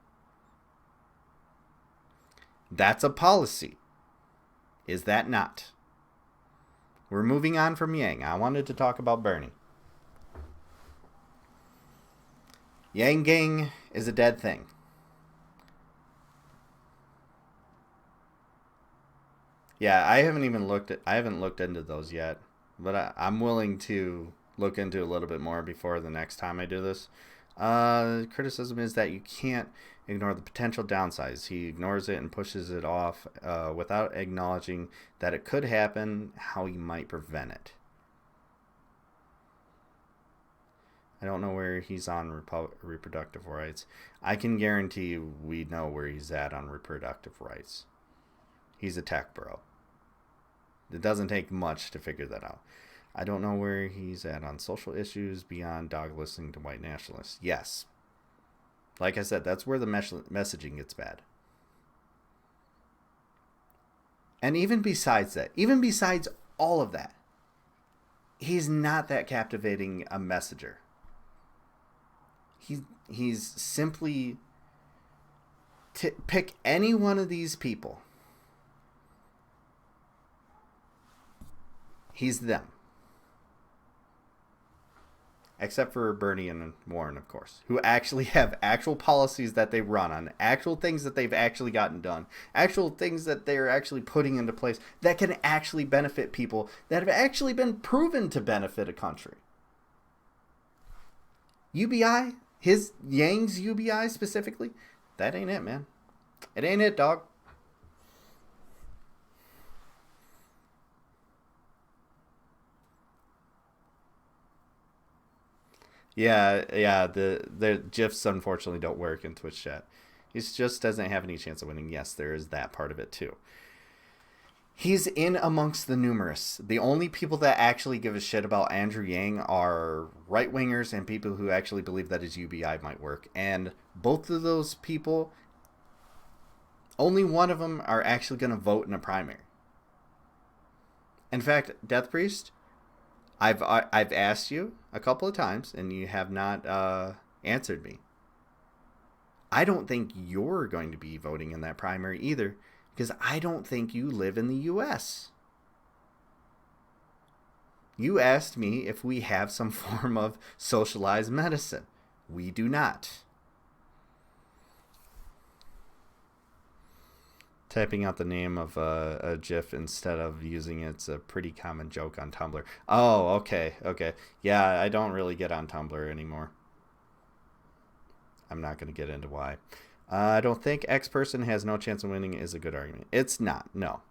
That's a policy. Is that not? We're moving on from Yang. I wanted to talk about Bernie. Yang Gang is a dead thing. Yeah, I haven't looked into those yet, but I'm willing to look into a little bit more before the next time I do this. Criticism is that you can't ignore the potential downsides. He ignores it and pushes it off without acknowledging that it could happen, how he might prevent it. I don't know where he's on reproductive rights. I can guarantee you we know where he's at on reproductive rights. He's a tech bro. It doesn't take much to figure that out. I don't know where he's at on social issues beyond dog listening to white nationalists. Yes. Like I said, that's where the messaging gets bad. And even besides that, even besides all of that, he's not that captivating a messenger. He's simply pick any one of these people. He's them. Except for Bernie and Warren, of course, who actually have actual policies that they run on, actual things that they've actually gotten done, actual things that they're actually putting into place that can actually benefit people, that have actually been proven to benefit a country. UBI, his Yang's UBI specifically, that ain't it, man. It ain't it, dog. Yeah. The GIFs unfortunately don't work in Twitch chat. He just doesn't have any chance of winning. Yes, there is that part of it too. He's in amongst the numerous. The only people that actually give a shit about Andrew Yang are right wingers and people who actually believe that his UBI might work. And both of those people, only one of them are actually going to vote in a primary. In fact, Death Priest, I've asked you a couple of times and you have not answered me. I don't think you're going to be voting in that primary either, because I don't think you live in the U.S. You asked me if we have some form of socialized medicine. We do not. Typing out the name of a GIF instead of using it's a pretty common joke on Tumblr. Oh, okay. Yeah, I don't really get on Tumblr anymore. I'm not going to get into why. I don't think X person has no chance of winning is a good argument. It's not, no.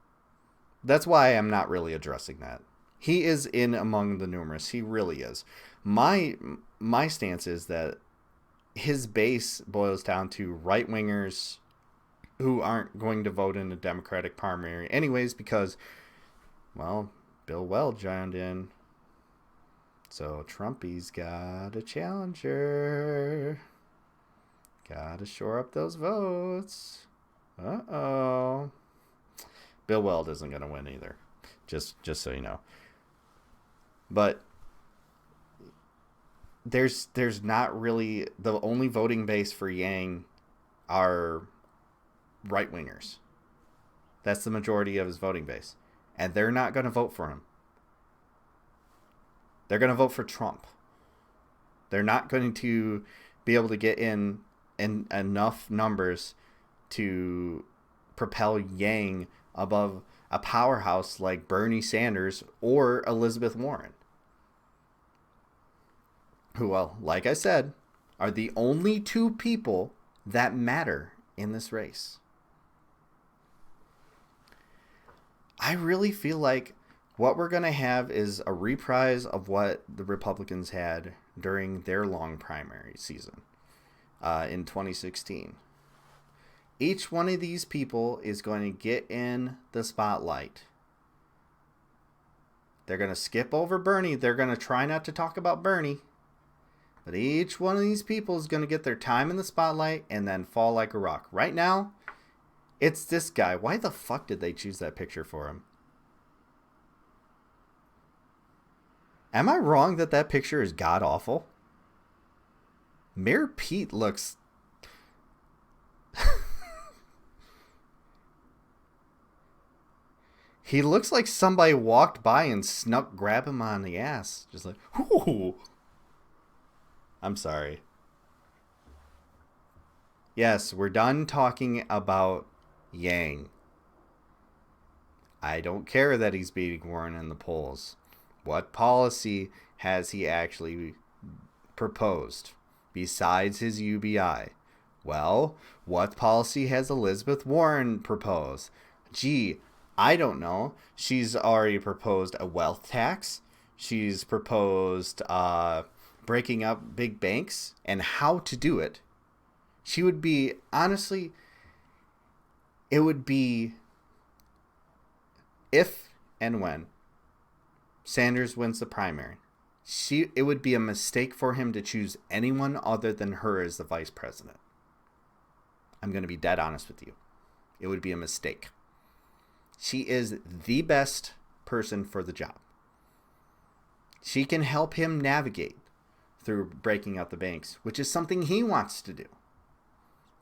That's why I'm not really addressing that. He is in among the numerous. He really is. My stance is that his base boils down to right-wingers who aren't going to vote in a Democratic primary anyways because, well, Bill Weld joined in So Trumpy's got a challenger. Gotta shore up those votes. Uh-oh. Bill Weld isn't going to win either. Just so you know. But there's not really, the only voting base for Yang are right wingers. That's the majority of his voting base. And they're not going to vote for him. They're going to vote for Trump. They're not going to be able to get in enough numbers to propel Yang above a powerhouse like Bernie Sanders or Elizabeth Warren, who, well, like I said, are the only two people that matter in this race. I really feel like what we're going to have is a reprise of what the Republicans had during their long primary season in 2016. Each one of these people is going to get in the spotlight. They're going to skip over Bernie. They're going to try not to talk about Bernie. But each one of these people is going to get their time in the spotlight and then fall like a rock. Right now, it's this guy. Why the fuck did they choose that picture for him? Am I wrong that that picture is god-awful? Mayor Pete looks... He looks like somebody walked by and snuck grab him on the ass. Just like, ooh. I'm sorry. Yes, we're done talking about Yang. I don't care that he's beating Warren in the polls. What policy has he actually proposed besides his UBI? Well, what policy has Elizabeth Warren proposed? Gee, I don't know. She's already proposed a wealth tax. She's proposed breaking up big banks and how to do it. She would be, honestly, it would be, if and when Sanders wins the primary, it would be a mistake for him to choose anyone other than her as the vice president. I'm going to be dead honest with you. It would be a mistake. She is the best person for the job. She can help him navigate through breaking up the banks, which is something he wants to do.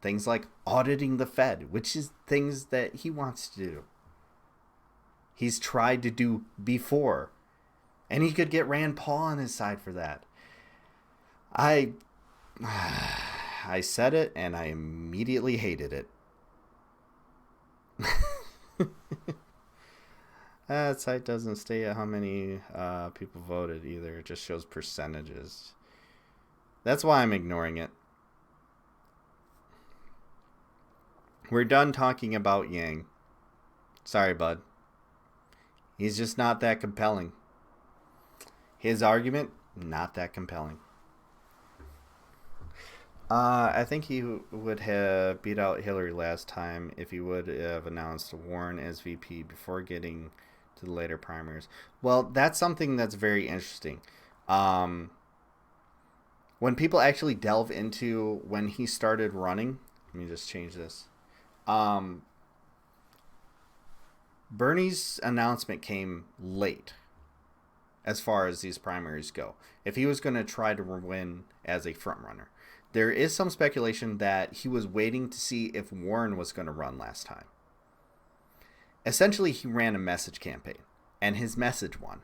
Things like auditing the Fed, which is things that he wants to do. He's tried to do before. And he could get Rand Paul on his side for that. I said it and I immediately hated it. That site doesn't state how many people voted either. It just shows percentages. That's why I'm ignoring it. We're done talking about Yang. Sorry, bud. He's just not that compelling. His argument, not that compelling. I think he would have beat out Hillary last time if he would have announced Warren as VP before getting to the later primaries. Well, that's something that's very interesting. When people actually delve into when he started running, let me just change this. Bernie's announcement came late as far as these primaries go. If he was going to try to win as a front runner. There is some speculation that he was waiting to see if Warren was going to run last time. Essentially, he ran a message campaign, and his message won.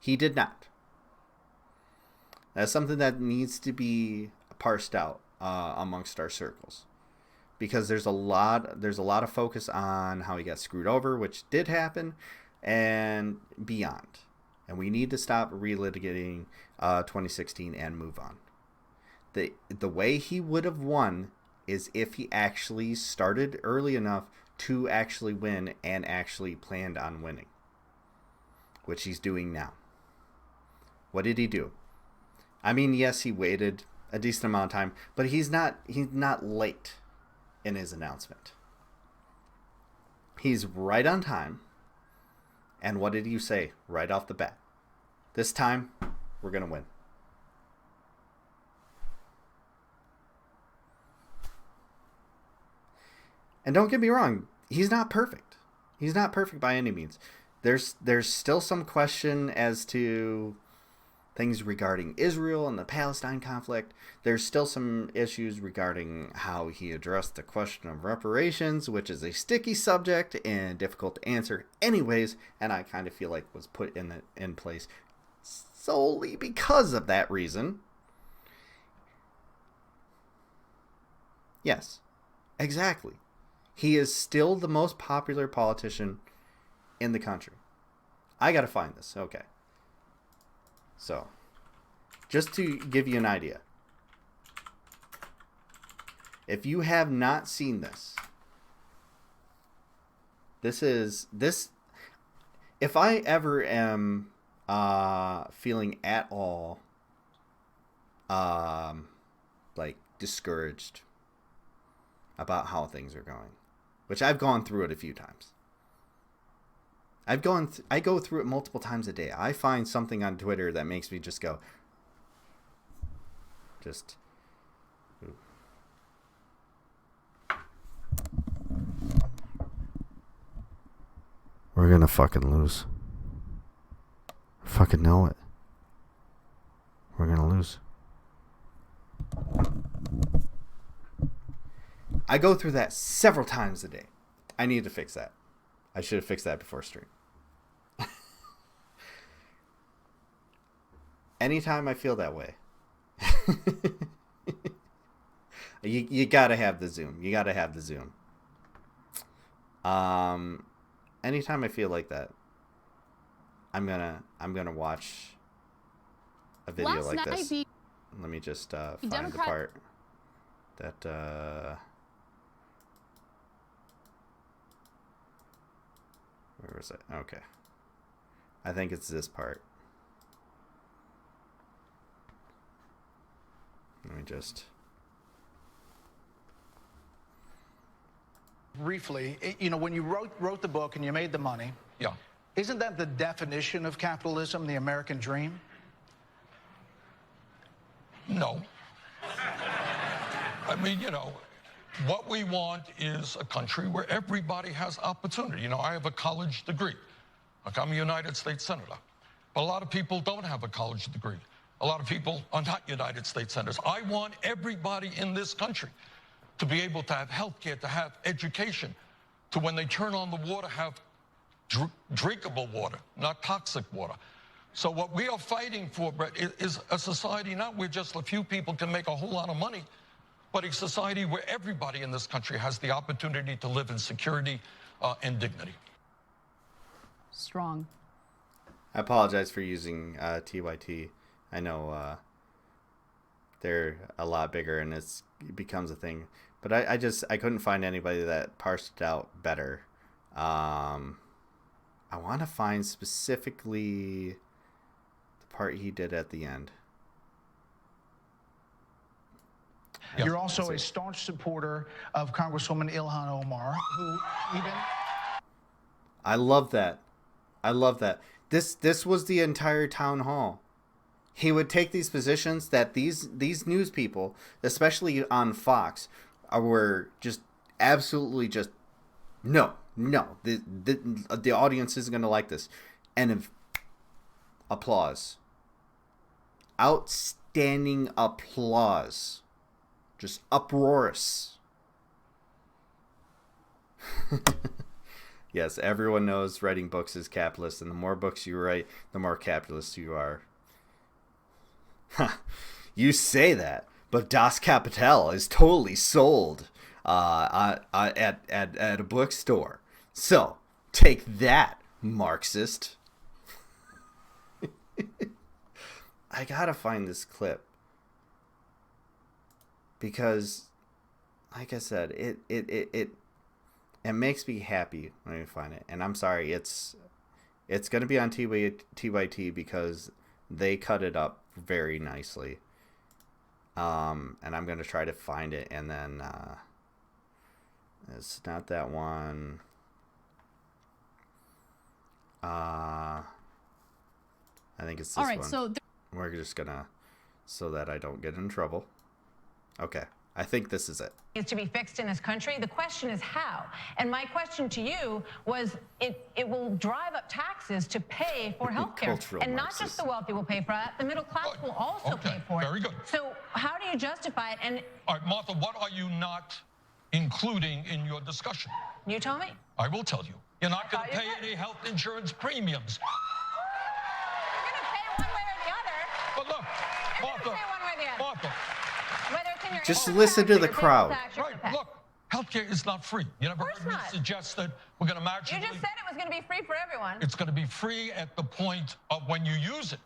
He did not. That's something that needs to be parsed out amongst our circles, because there's a lot of focus on how he got screwed over, which did happen, and beyond. And we need to stop relitigating 2016 and move on. The way he would have won is if he actually started early enough to actually win and actually planned on winning, which he's doing now. What did he do? I mean, yes, he waited a decent amount of time, but he's not late in his announcement. He's right on time. And what did you say right off the bat? This time, We're going to win. And don't get me wrong, he's not perfect. He's not perfect by any means. There's still some question as to things regarding Israel and the Palestine conflict. There's still some issues regarding how he addressed the question of reparations, which is a sticky subject and difficult to answer anyways, and I kind of feel like was put in place solely because of that reason. Yes, exactly. He is still the most popular politician in the country. I gotta find this. Okay. So, just to give you an idea, if you have not seen this, if I ever am feeling at all like discouraged about how things are going, which I've gone through it a few times. I go through it multiple times a day. I find something on Twitter that makes me just go, ooh. We're gonna fucking lose. I fucking know it. We're gonna lose. I go through that several times a day. I need to fix that. I should have fixed that before stream. Anytime I feel that way, you gotta have the Zoom. You gotta have the Zoom. Anytime I feel like that, I'm gonna watch a video like this. Let me just find the part that. Where was it? Okay. I think it's this part. Let me just... Briefly, when you wrote the book and you made the money, yeah, isn't that the definition of capitalism, the American dream? No. I mean, what we want is a country where everybody has opportunity. I have a college degree. Like, I'm a United States Senator. But a lot of people don't have a college degree. A lot of people are not United States Senators. I want everybody in this country to be able to have health care, to have education, to when they turn on the water, have drinkable water, not toxic water. So what we are fighting for, Brett, is a society not where just a few people can make a whole lot of money, but a society where everybody in this country has the opportunity to live in security and dignity. Strong. I apologize for using TYT. I know they're a lot bigger and it becomes a thing. But I couldn't find anybody that parsed it out better. I want to find specifically the part he did at the end. You're also a staunch supporter of Congresswoman Ilhan Omar, who even... I love that. I love that. This was the entire town hall. He would take these positions that these news people, especially on Fox, were just absolutely just no. The audience isn't going to like this, and applause. Outstanding applause. Just uproarious. Yes, everyone knows writing books is capitalist, and the more books you write, the more capitalist you are. You say that, but Das Kapital is totally sold at a bookstore. So, take that, Marxist. I gotta find this clip. Because, like I said, it makes me happy when I find it. And I'm sorry, it's going to be on TYT because they cut it up very nicely. And I'm going to try to find it. And then it's not that one. I think it's this one. All right, so We're just gonna, so that I don't get in trouble. Okay, I think this is it. Needs to be fixed in this country. The question is how. And my question to you was, it will drive up taxes to pay for health care. And not just the wealthy will pay for that, the middle class will also pay for it. Very good. So how do you justify it? And all right, Martha, what are you not including in your discussion? you tell me. I will tell you. You're not going to pay any health insurance premiums. You're going to pay one way or the other. But look, You're going to pay one way or the other. Martha. Whether it's in your Just income listen tax to or the your crowd. sales tax, you're Right, gonna pay. look, healthcare is not free. You never heard me not. suggest that we're going to magically... You just said it was going to be free for everyone. It's going to be free at the point of when you use it,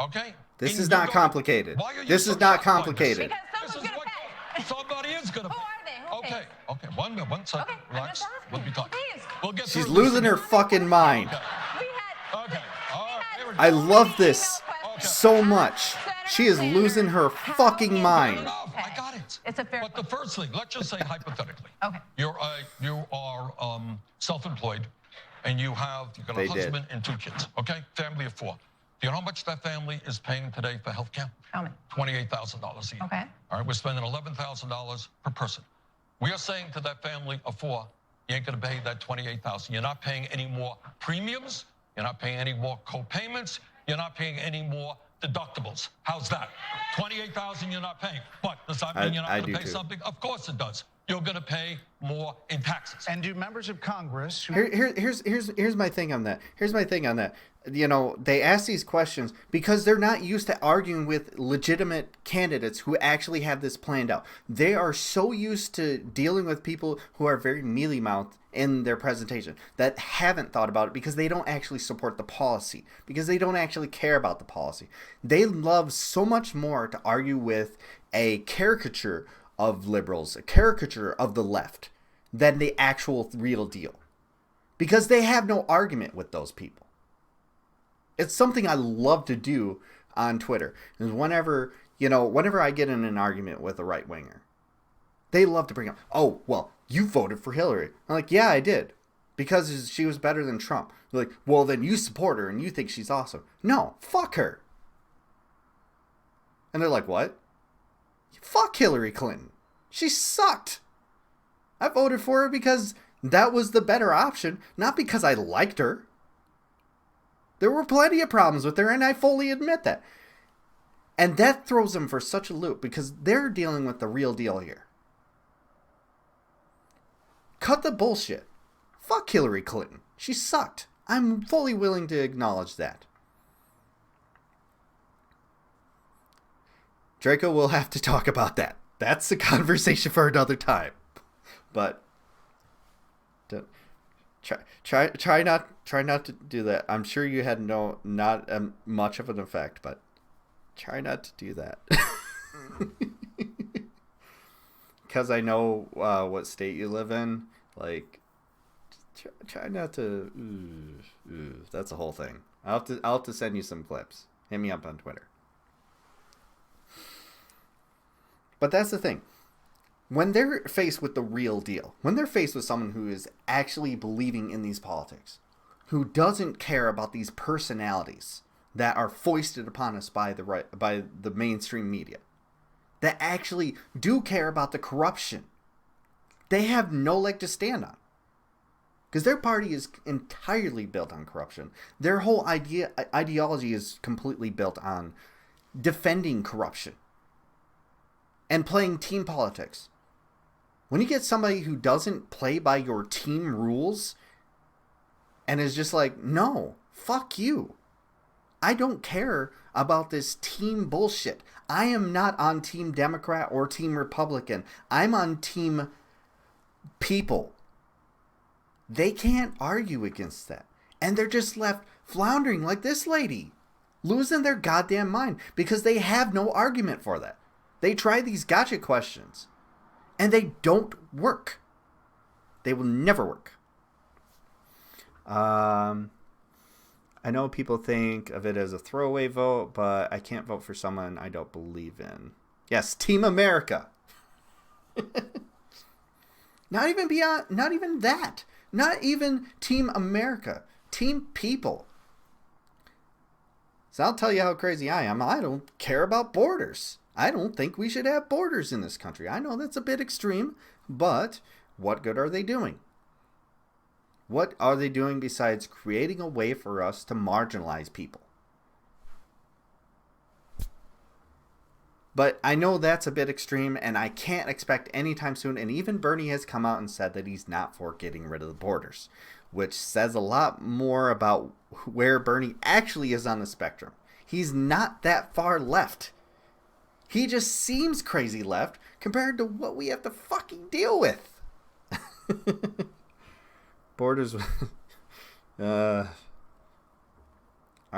okay? This And is you not don't- complicated. Why are you This so is not shocked by this? complicated. Because This someone's is going to what- pay. Somebody is going to pay. Who are they? Who Okay, pays? okay. One minute, 1 second. Okay, I'm Relax. just asking. We'll be talking. Please. We'll get She's through losing this. her fucking mind. We had... Okay, all right, here we go. I love this email questions. so much. She is losing her fucking Fair mind. enough, I got it. It's a fair But the first thing, let's just say hypothetically. Okay. You are self-employed, and you got They a did. husband and 2 kids, okay? Family of 4. Do you know how much that family is paying today for health care? Tell me. $28,000 a year. Okay. All right, we're spending $11,000 per person. We are saying to that family of 4, you ain't gonna pay that $28,000. You're not paying any more premiums. You're not paying any more co-payments. You're not paying any more deductibles. How's that? $28,000 you're not paying. But does that mean you're not I gonna do pay too. something? Of course it does. You're gonna pay more in taxes. And do members of Congress who Here's my thing on that. Here's my thing on that. You know, they ask these questions because they're not used to arguing with legitimate candidates who actually have this planned out. They are so used to dealing with people who are very mealy-mouthed in their presentation that haven't thought about it because they don't actually support the policy, because they don't actually care about the policy. They love so much more to argue with a caricature of liberals, a caricature of the left, than the actual real deal. Because they have no argument with those people. It's something I love to do on Twitter. Is whenever I get in an argument with a right winger, they love to bring up, oh, well, you voted for Hillary. I'm like, yeah, I did. Because she was better than Trump. They're like, well, then you support her and you think she's awesome. No, fuck her. And they're like, what? Fuck Hillary Clinton. She sucked. I voted for her because that was the better option, not because I liked her. There were plenty of problems with her, and I fully admit that. And that throws them for such a loop because they're dealing with the real deal here. Cut the bullshit. Fuck Hillary Clinton. She sucked. I'm fully willing to acknowledge that. Draco will have to talk about that. That's a conversation for another time. But try not to do that. I'm sure you had not much of an effect, but try not to do that. Because I know what state you live in. Like, try not to. That's a whole thing. I'll have to send you some clips. Hit me up on Twitter. But that's the thing. When they're faced with the real deal, when they're faced with someone who is actually believing in these politics, who doesn't care about these personalities that are foisted upon us by the mainstream media, that actually do care about the corruption, they have no leg to stand on. Because their party is entirely built on corruption. Their whole ideology is completely built on defending corruption and playing team politics. When you get somebody who doesn't play by your team rules and is just like, no, fuck you. I don't care about this team bullshit. I am not on Team Democrat or Team Republican. I'm on Team People. They can't argue against that. And they're just left floundering like this lady, losing their goddamn mind because they have no argument for that. They try these gotcha questions, and they don't work. They will never work. I know people think of it as a throwaway vote, but I can't vote for someone I don't believe in. Yes, Team America. Not even that. Not even Team America. Team People. So I'll tell you how crazy I am. I don't care about borders. I don't think we should have borders in this country. I know that's a bit extreme, but what good are they doing? What are they doing besides creating a way for us to marginalize people? But I know that's a bit extreme, and I can't expect anytime soon. And even Bernie has come out and said that he's not for getting rid of the borders, which says a lot more about where Bernie actually is on the spectrum. He's not that far left. He just seems crazy left compared to what we have to fucking deal with. Borders. Our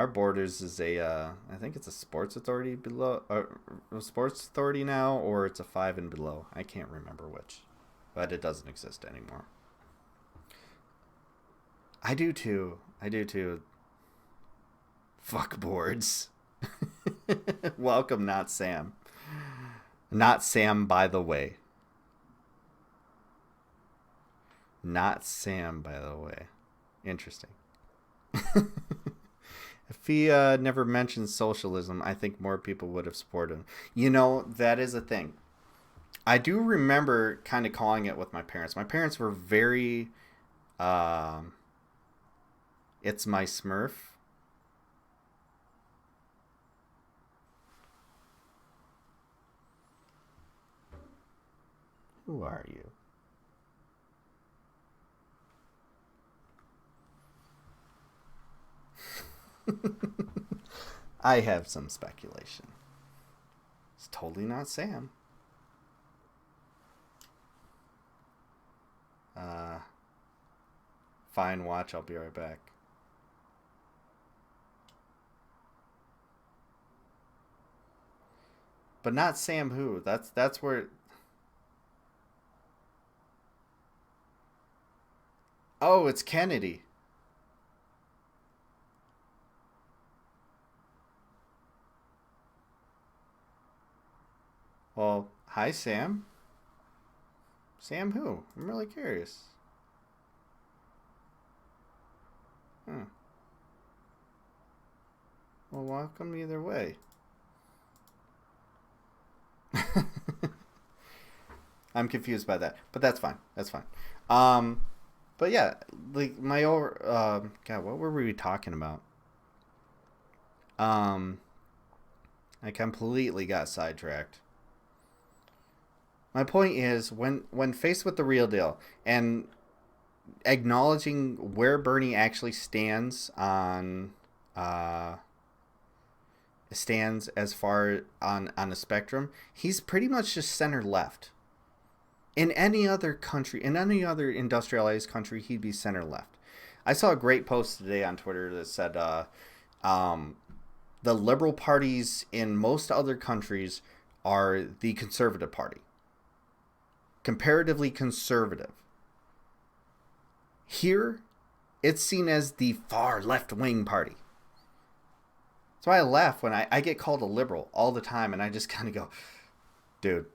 Borders is I think it's a sports authority below, a sports authority now, or it's a 5 and below. I can't remember which, but it doesn't exist anymore. I do too. Fuck boards. Welcome, not Sam. Not Sam, by the way. Not Sam, by the way. Interesting. If he never mentioned socialism, I think more people would have supported him. You know, that is a thing. I do remember kind of calling it with my parents. My parents were very... it's my Smurf. Who are you? I have some speculation. It's totally not Sam. Fine, watch. I'll be right back. But not Sam who? That's where... Oh, it's Kennedy. Well, hi, Sam. Sam who? I'm really curious. Huh. Well, welcome either way. I'm confused by that, but that's fine. That's fine. But yeah, like my old, God, what were we talking about? I completely got sidetracked. My point is, when faced with the real deal and acknowledging where Bernie actually stands on stands as far on a spectrum, he's pretty much just center left. In any other country, in any other industrialized country, he'd be center left. I saw a great post today on Twitter that said the liberal parties in most other countries are the conservative party. Comparatively conservative. Here, it's seen as the far left-wing party. That's why I laugh when I get called a liberal all the time, and I just kind of go, dude,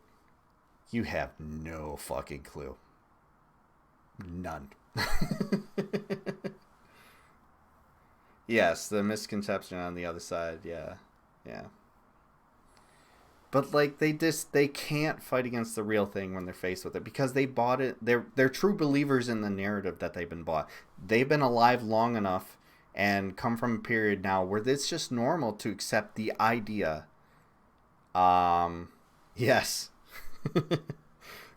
you have no fucking clue. None. Yes, the misconception on the other side, yeah. But like they can't fight against the real thing when they're faced with it because they bought it. They're true believers in the narrative that they've been bought. They've been alive long enough and come from a period now where it's just normal to accept the idea. Yes.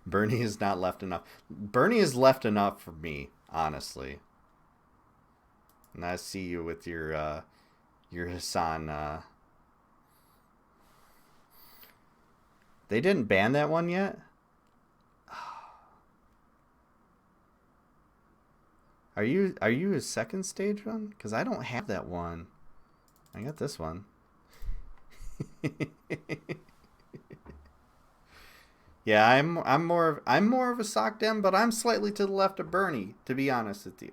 Bernie is not left enough. Bernie is left enough for me, honestly. And I see you with your Hassan. They didn't ban that one yet? Are you a second stage one? Because I don't have that one. I got this one. Yeah, I'm more of a sock dem, but I'm slightly to the left of Bernie, to be honest with you.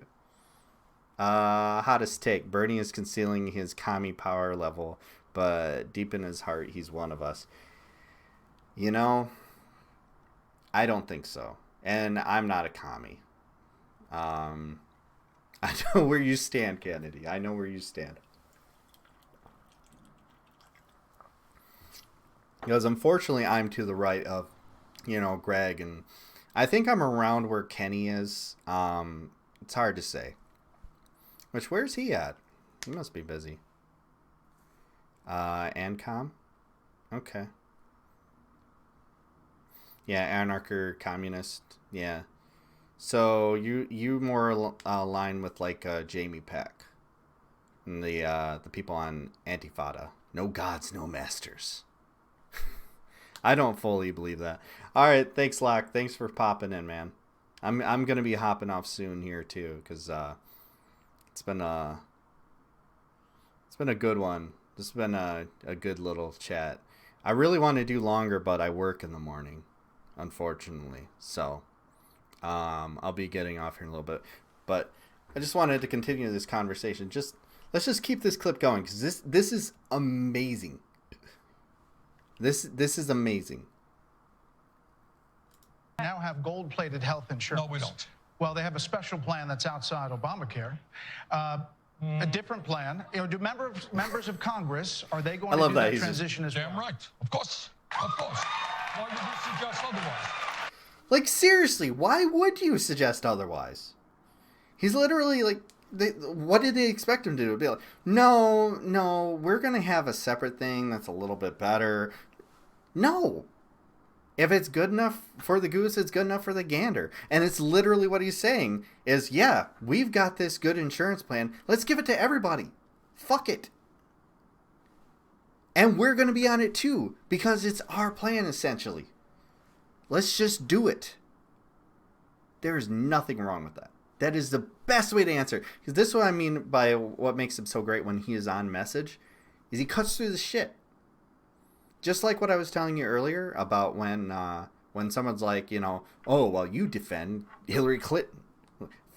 Hottest take. Bernie is concealing his commie power level, but deep in his heart, he's one of us. You know, I don't think so. And I'm not a commie. I know where you stand, Kennedy. I know where you stand. Because unfortunately, I'm to the right of, Greg, and I think I'm around where Kenny is. It's hard to say. Where's he at? He must be busy. Ancom? Okay. Yeah, anarcho communist. Yeah. So you more align with like Jamie Peck and the people on Antifada. No gods, no masters. I don't fully believe that. All right, thanks, Locke. Thanks for popping in, man. I'm gonna be hopping off soon here too, because it's been a good one. This has been a good little chat. I really want to do longer, but I work in the morning, unfortunately. So I'll be getting off here in a little bit. But I just wanted to continue this conversation. Let's just keep this clip going, because this is amazing. This is amazing. Now have gold-plated health insurance. No, we don't. Well, they have a special plan that's outside Obamacare. A different plan. Do members of Congress, are they going to do that transition as well? Damn right. Of course. Why would you suggest otherwise? Like, seriously, why would you suggest otherwise? He's literally like, what did they expect him to do? Be like, no, we're going to have a separate thing that's a little bit better. No. If it's good enough for the goose, it's good enough for the gander. And it's literally what he's saying is, yeah, we've got this good insurance plan. Let's give it to everybody. Fuck it. And we're going to be on it too, because it's our plan, essentially. Let's just do it. There is nothing wrong with that. That is the best way to answer. Because this is what I mean by what makes him so great when he is on message, is he cuts through the shit. Just like what I was telling you earlier about when someone's like, oh, well, you defend Hillary Clinton.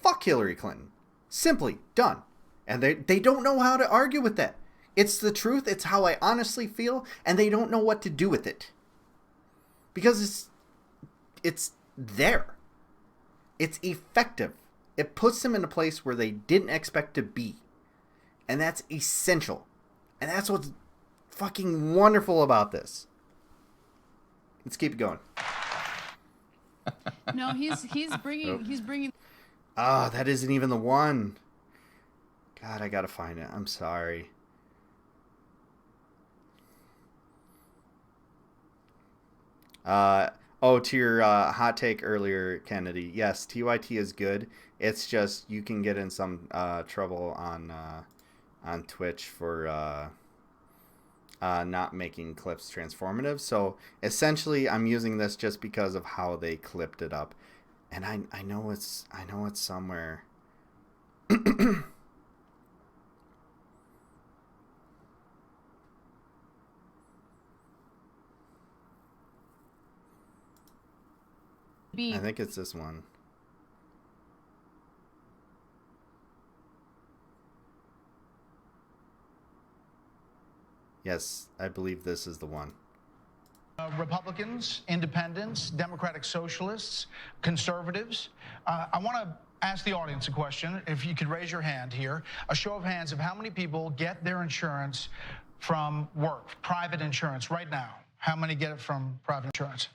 Fuck Hillary Clinton. Simply done. And they don't know how to argue with that. It's the truth. It's how I honestly feel. And they don't know what to do with it. Because it's there. It's effective. It puts them in a place where they didn't expect to be. And that's essential. And that's what's fucking wonderful about this. Let's keep it going. No, he's bringing. Ah, that isn't even the one. God, I gotta find it. I'm sorry. To your hot take earlier, Kennedy. Yes, TYT is good. It's just you can get in some trouble on Twitch for not making clips transformative. So essentially, I'm using this just because of how they clipped it up, and I know it's somewhere. I think it's this one. Yes, I believe this is the one. Republicans, independents, Democratic Socialists, conservatives. I want to ask the audience a question. If you could raise your hand here. A show of hands of how many people get their insurance from work, private insurance right now. How many get it from private insurance?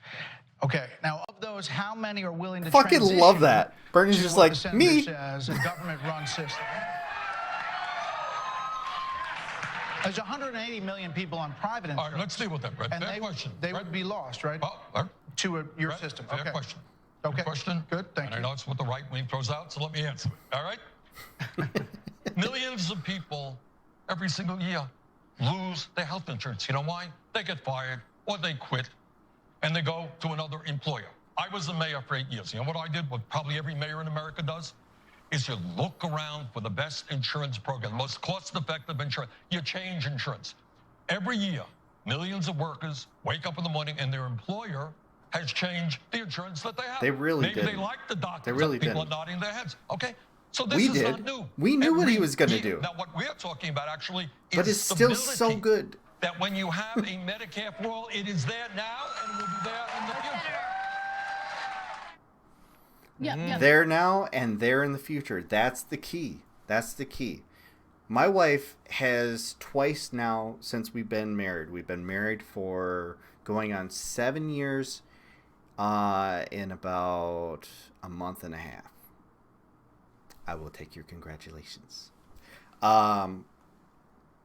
Okay, now of those, how many are willing to fucking love that? Bernie's just like, me. As a government-run system. There's 180 million people on private insurance. All right, let's deal with that, Brett. And they would be lost, right? To your Brett, system. Fair Okay. question. Okay. Good question. Good, thank you. I know it's what the right wing throws out, so let me answer it. All right? Millions of people every single year lose their health insurance. You know why? They get fired or they quit and they go to another employer. I was the mayor for 8 years. You know what I did? What probably every mayor in America does? Is you look around for the best insurance program, the most cost-effective insurance. You change insurance. Every year, millions of workers wake up in the morning and their employer has changed the insurance that they have. They really did. Maybe they like the doctors. They really people didn't. are nodding their heads. Okay, so this is not new. We knew what he was going to do. Now, what we're talking about actually is but it's still so good. That when you have a Medicare for all, it is there now and will be there in the future. Yeah. There now and there in the future. That's the key. That's the key. My wife has twice now since we've been married. We've been married for going on 7 years in about a month and a half. I will take your congratulations.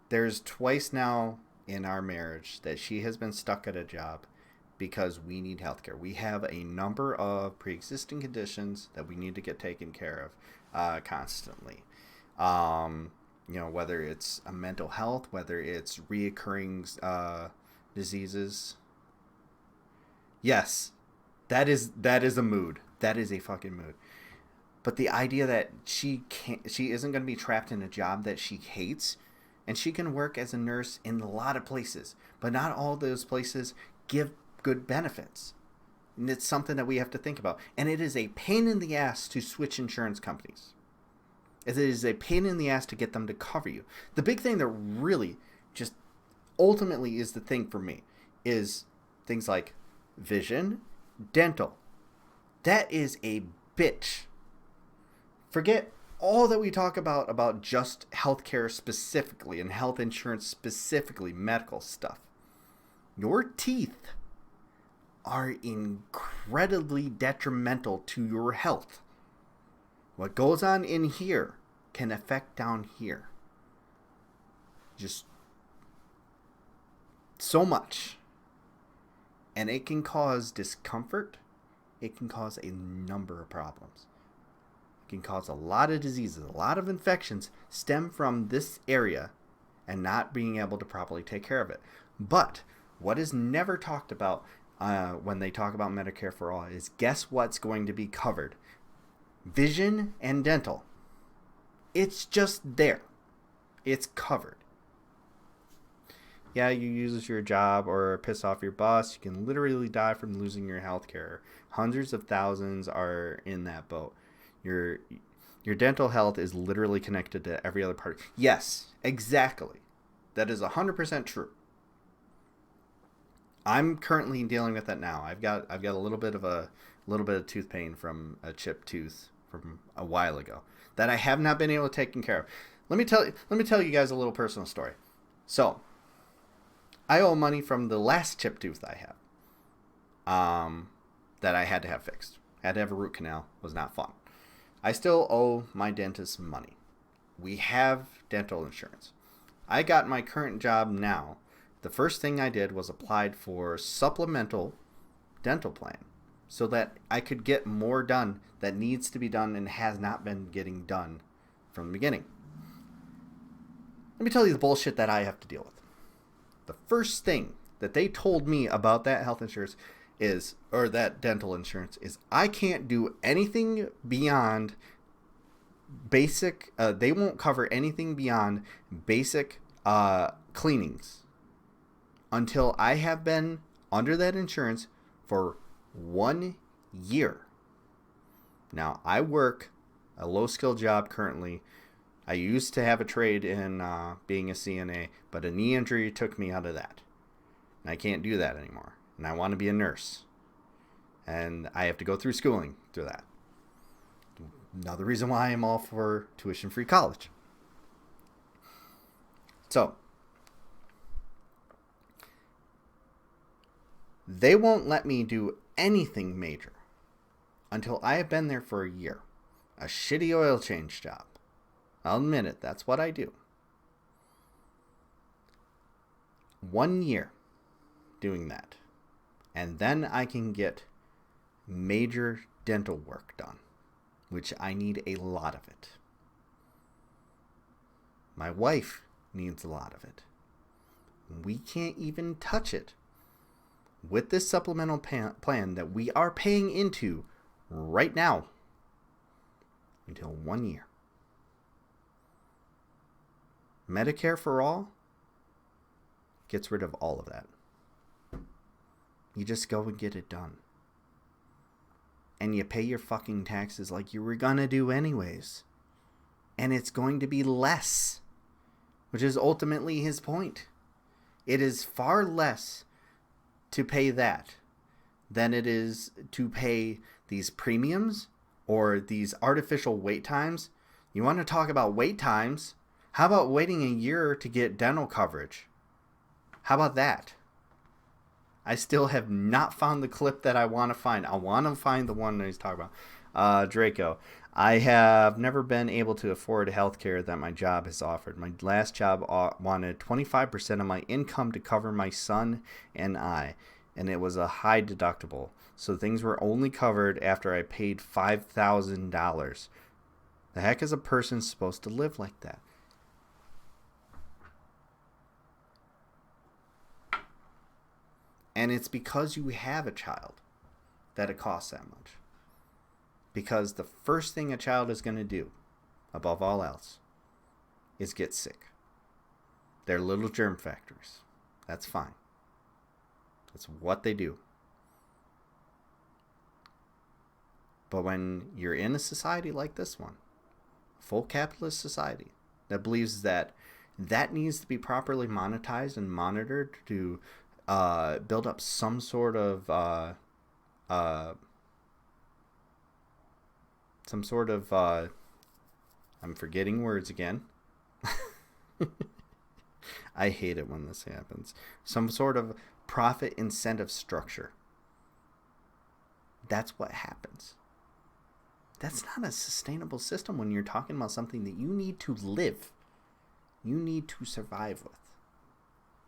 There's twice now in our marriage that she has been stuck at a job because we need healthcare. We have a number of pre-existing conditions that we need to get taken care of constantly. Whether it's a mental health, whether it's reoccurring diseases. Yes, that is a mood. That is a fucking mood. But the idea that she isn't going to be trapped in a job that she hates, and she can work as a nurse in a lot of places, but not all those places give good benefits. And it's something that we have to think about. And it is a pain in the ass to switch insurance companies. It is a pain in the ass to get them to cover you. The big thing that really just ultimately is the thing for me is things like vision, dental. That is a bitch. Forget all that we talk about just healthcare specifically and health insurance specifically, medical stuff. Your teeth are incredibly detrimental to your health. What goes on in here can affect down here. Just so much. And it can cause discomfort. It can cause a number of problems. It can cause a lot of diseases. A lot of infections stem from this area and not being able to properly take care of it. But what is never talked about when they talk about Medicare for All is guess what's going to be covered? Vision and dental. It's just there. It's covered. Yeah, you lose your job or piss off your boss, you can literally die from losing your health care. Hundreds of thousands are in that boat. Your dental health is literally connected to every other part. Yes, exactly. That is 100% true. I'm currently dealing with that now. I've got a little bit of tooth pain from a chipped tooth from a while ago that I have not been able to take care of. Let me tell you guys a little personal story. So, I owe money from the last chipped tooth I have, that I had to have fixed. Had to have a root canal. Was not fun. I still owe my dentist money. We have dental insurance. I got my current job now. The first thing I did was applied for supplemental dental plan so that I could get more done that needs to be done and has not been getting done from the beginning. Let me tell you the bullshit that I have to deal with. The first thing that they told me about that health insurance or that dental insurance is I can't do anything beyond basic, they won't cover anything beyond basic cleanings until I have been under that insurance for 1 year. Now, I work a low-skill job currently. I used to have a trade in being a CNA, but a knee injury took me out of that. And I can't do that anymore. And I want to be a nurse. And I have to go through schooling through that. Another reason why I'm all for tuition-free college. So, they won't let me do anything major until I have been there for a year. A shitty oil change job. I'll admit it, that's what I do. 1 year doing that. And then I can get major dental work done, which I need a lot of it. My wife needs a lot of it. We can't even touch it with this supplemental plan that we are paying into right now until 1 year. Medicare for All gets rid of all of that. You just go and get it done. And you pay your fucking taxes like you were gonna do anyways. And it's going to be less, which is ultimately his point. It is far less to pay that than it is to pay these premiums or these artificial wait times. You want to talk about wait times? How about waiting a year to get dental coverage? How about that? I still have not found the clip that I want to find. I want to find the one that he's talking about. Draco, I have never been able to afford health care that my job has offered. My last job wanted 25% of my income to cover my son and I, and it was a high deductible. So things were only covered after I paid $5,000. The heck is a person supposed to live like that? And it's because you have a child that it costs that much. Because the first thing a child is going to do, above all else, is get sick. They're little germ factories. That's fine. That's what they do. But when you're in a society like this one, a full capitalist society that believes that that needs to be properly monetized and monitored to build up some sort of I'm forgetting words again. I hate it when this happens. Some sort of profit incentive structure. That's what happens. That's not a sustainable system when you're talking about something that you need to live. You need to survive with.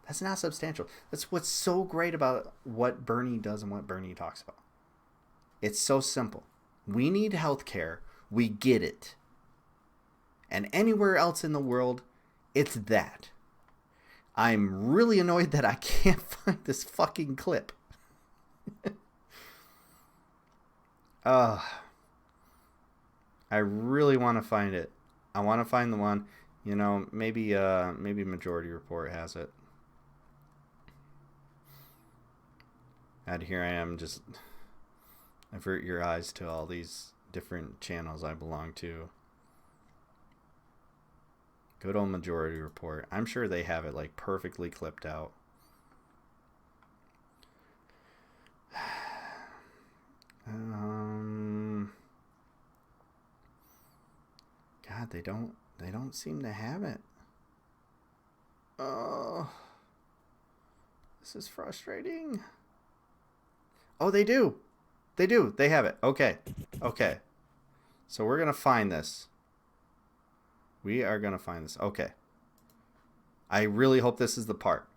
That's not substantial. That's what's so great about what Bernie does and what Bernie talks about. It's so simple. We need health care. We get it. And anywhere else in the world, it's that. I'm really annoyed that I can't find this fucking clip. I really want to find it. I want to find the one, maybe Majority Report has it. And here I am, just avert your eyes to all these different channels I belong to. Good old Majority Report. I'm sure they have it like perfectly clipped out. God, they don't seem to have it. Oh, this is frustrating. Oh, they do. They do. They have it. Okay. Okay. So we're going to find this. We are going to find this. Okay. I really hope this is the part.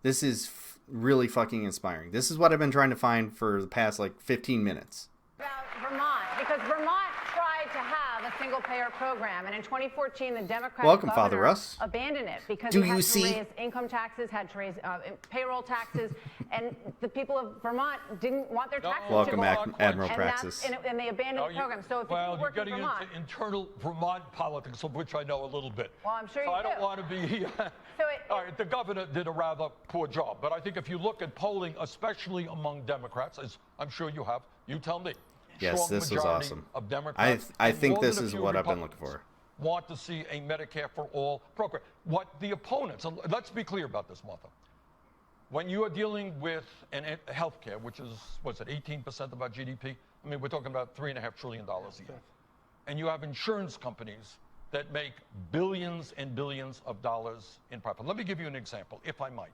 This is really fucking inspiring. This is what I've been trying to find for the past 15 minutes. About Vermont, because Vermont tried to have a single-payer program, and in 2014, the Democratic governor abandoned it because it had to raise income taxes, had to raise payroll taxes, and the people of Vermont didn't want their taxes to go up. Admiral Praxis. And they abandoned the program. So if you work in Vermont, into internal Vermont politics, of which I know a little bit. Well, I'm sure you do. I don't want to be. All right, the governor did a rather poor job, but I think if you look at polling, especially among Democrats, as I'm sure you have, you tell me. Yes, this was awesome. Of Democrats, I think this is what I've been looking for. Want to see a Medicare for all program. What the opponents, and let's be clear about this, Martha. When you are dealing with healthcare, which is, 18% of our GDP? I mean, we're talking about $3.5 trillion a year. And you have insurance companies that make billions and billions of dollars in profit. Let me give you an example, if I might,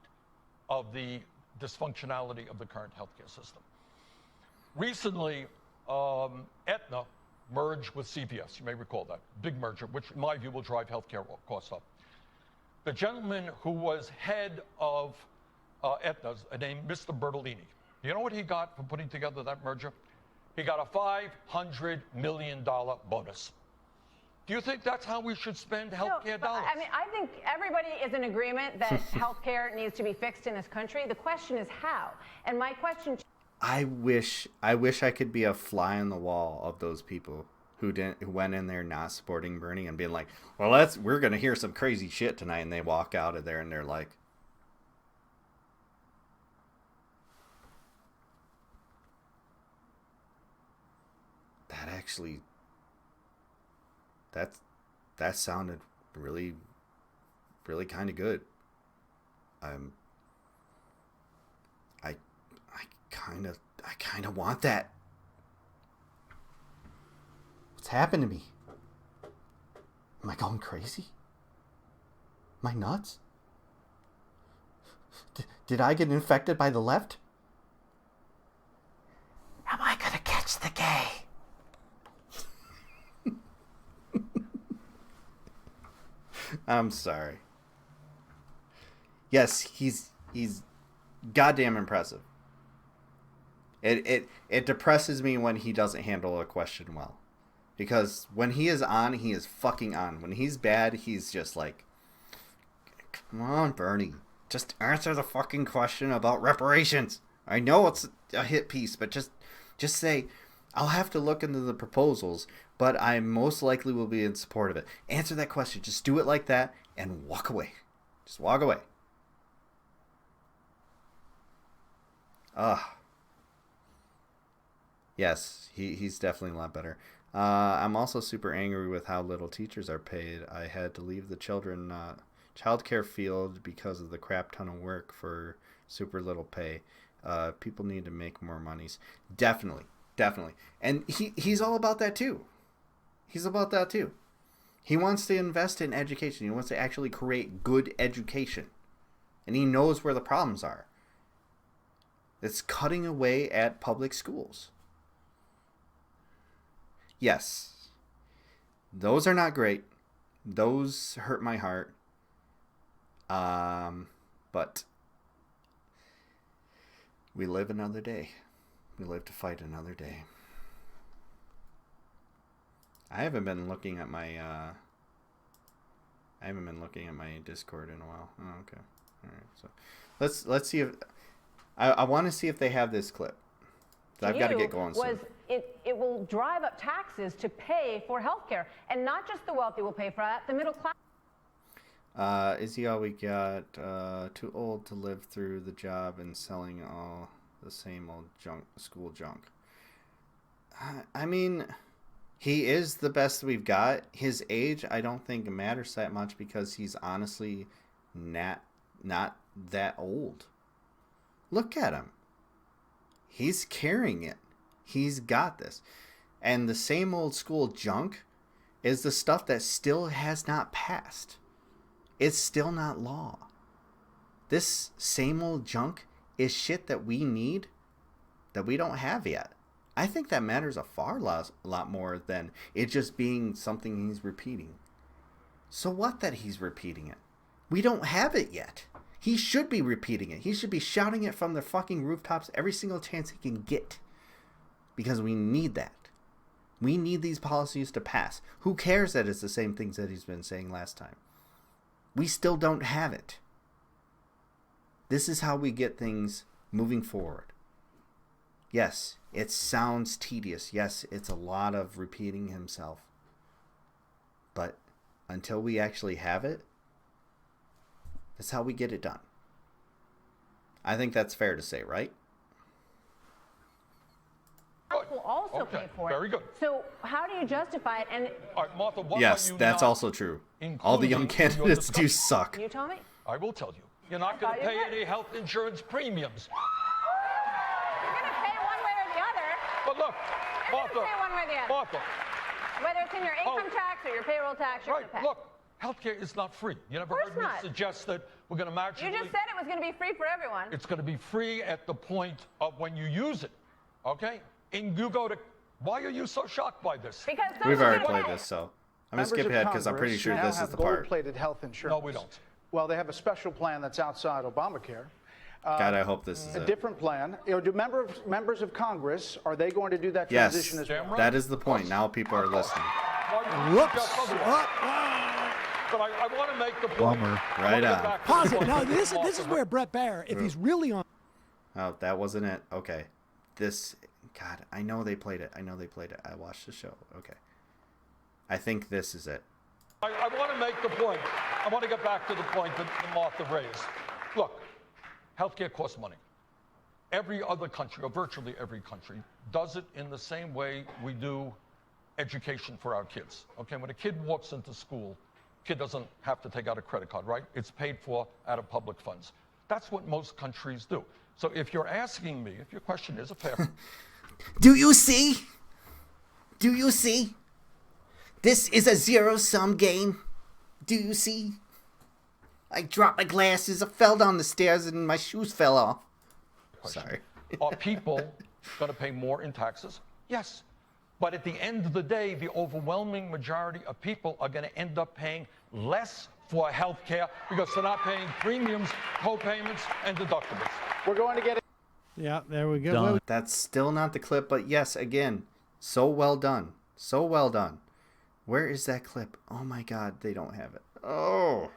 of the dysfunctionality of the current healthcare system. Recently, Aetna merged with CVS. You may recall that. Big merger, which in my view will drive healthcare costs up. The gentleman who was head of Aetna's named Mr. Bertolini. You know what he got for putting together that merger? He got a $500 million bonus. Do you think that's how we should spend healthcare dollars? I mean, I think everybody is in agreement that healthcare needs to be fixed in this country. The question is how. And my question... I wish I could be a fly on the wall of those people who went in there not supporting Bernie and being like, well, we're gonna hear some crazy shit tonight, and they walk out of there and they're like, that sounded really, really kind of good. I kind of want that. What's happened to me? Am I going crazy? My nuts? Did I get infected by the left? Am I gonna catch the gay? I'm sorry. Yes, he's goddamn impressive. It depresses me when he doesn't handle a question well. Because when he is on, he is fucking on. When he's bad, he's just like, come on, Bernie. Just answer the fucking question about reparations. I know it's a hit piece, but just say, I'll have to look into the proposals, but I most likely will be in support of it. Answer that question. Just do it like that and walk away. Just walk away. Yes, he's definitely a lot better. I'm also super angry with how little teachers are paid. I had to leave the childcare field because of the crap ton of work for super little pay. People need to make more monies. Definitely. And he's all about that too. He's about that too. He wants to invest in education. He wants to actually create good education. And he knows where the problems are. It's cutting away at public schools. Yes. Those are not great. Those hurt my heart. But we live another day. We live to fight another day. I haven't been looking at my Discord in a while. Oh, okay. All right. So let's see if I want to see if they have this clip. I've got to get going soon. It will drive up taxes to pay for health care, and not just the wealthy will pay for that, the middle class. Is he all we got? Too old to live through the job and selling all the same old school junk. I mean, he is the best we've got. His age, I don't think matters that much because he's honestly not that old. Look at him. He's carrying it. He's got this. And the same old school junk is the stuff that still has not passed. It's still not law. This same old junk is shit that we need that we don't have yet. I think that matters a lot more than it just being something he's repeating. So what that he's repeating it? We don't have it yet. He should be repeating it. He should be shouting it from the fucking rooftops every single chance he can get. Because we need that. We need these policies to pass. Who cares that it's the same things that he's been saying last time? We still don't have it. This is how we get things moving forward. Yes, it sounds tedious. Yes, it's a lot of repeating himself. But until we actually have it, that's how we get it done. I think that's fair to say, right? Will also pay for it. Very good. So how do you justify it? And all right, Martha, what yes, are you that's not also true. All the young candidates do suck. You tell me. I will tell you. You're not going to pay any health insurance premiums. You're going to pay one way or the other. But look, Martha. You're going to pay one way or the other. Martha. Whether it's in your income tax or your payroll tax, you're going to pay. Look, healthcare is not free. You never heard me suggest that we're going to magically... You just said it was going to be free for everyone. It's going to be free at the point of when you use it, okay? And you go to... Why are you so shocked by this? Because we've already played this, so I'm going to skip ahead because I'm pretty sure this is the part. Gold-plated health insurance. No, we don't. Well, they have a special plan that's outside Obamacare. God, I hope this is a different plan. Do members of Congress, are they going to do that yes, transition as well? Right. That is the point. Now people are listening. Whoops. But I want to make the point. Bummer. Right on. Pause it. No, this is where Brett Baer, if he's really on. Oh, that wasn't it. Okay. God, I know they played it. I watched the show. Okay. I think this is it. I want to make the point. I want to get back to the point that Martha raised. Look, healthcare costs money. Every other country, or virtually every country, does it in the same way we do education for our kids. Okay, when a kid walks into school, kid doesn't have to take out a credit card, right? It's paid for out of public funds. That's what most countries do. So if you're asking me, if your question is a fair one. Do you see? This is a zero-sum game. Do you see? I dropped my glasses. I fell down the stairs and my shoes fell off. Sorry. Are people going to pay more in taxes? Yes. But at the end of the day, the overwhelming majority of people are going to end up paying less for health care because they're not paying premiums, co-payments, and deductibles. We're going to get it. Yeah, there we go. Done. That's still not the clip, but yes, again, so well done. So well done. Where is that clip? Oh my God, they don't have it. Oh,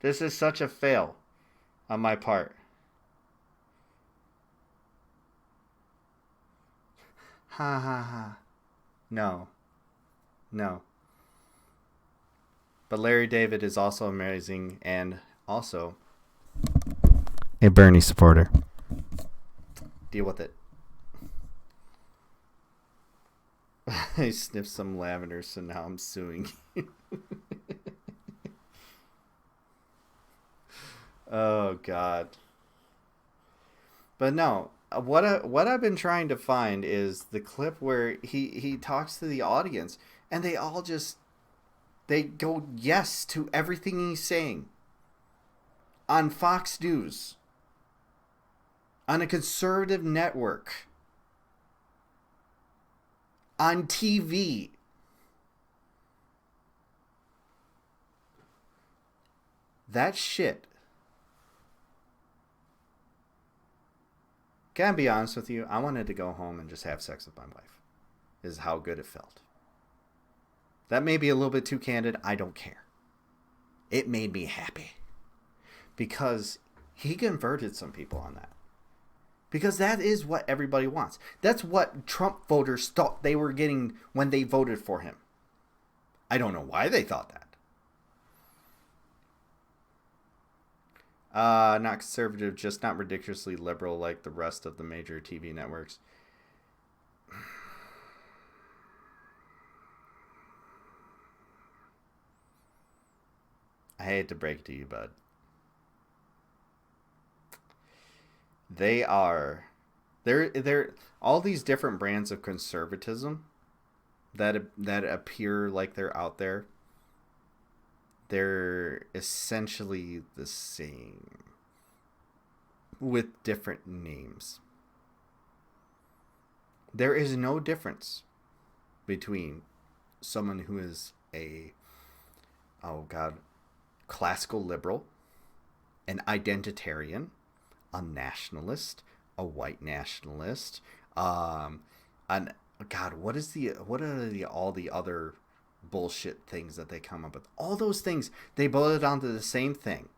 this is such a fail on my part. Ha ha ha. No. No. But Larry David is also amazing and also a Bernie supporter. Deal with it. I sniffed some lavender, so now I'm suing you. Oh God. But no, what I've been trying to find is the clip where he talks to the audience and they all just they go yes to everything he's saying on Fox News, on a conservative network, on TV. That shit. Can I be honest with you? I wanted to go home and just have sex with my wife. Is how good it felt. That may be a little bit too candid. I don't care. It made me happy. Because he converted some people on that. Because that is what everybody wants. That's what Trump voters thought they were getting when they voted for him. I don't know why they thought that. Not conservative, just not ridiculously liberal like the rest of the major TV networks. I hate to break it to you, bud. They're all these different brands of conservatism that appear like they're out there. They're essentially the same with different names. There is no difference between someone who is a classical liberal, an identitarian, a nationalist, a white nationalist, what are all the other bullshit things that they come up with? All those things, they boil down to the same thing.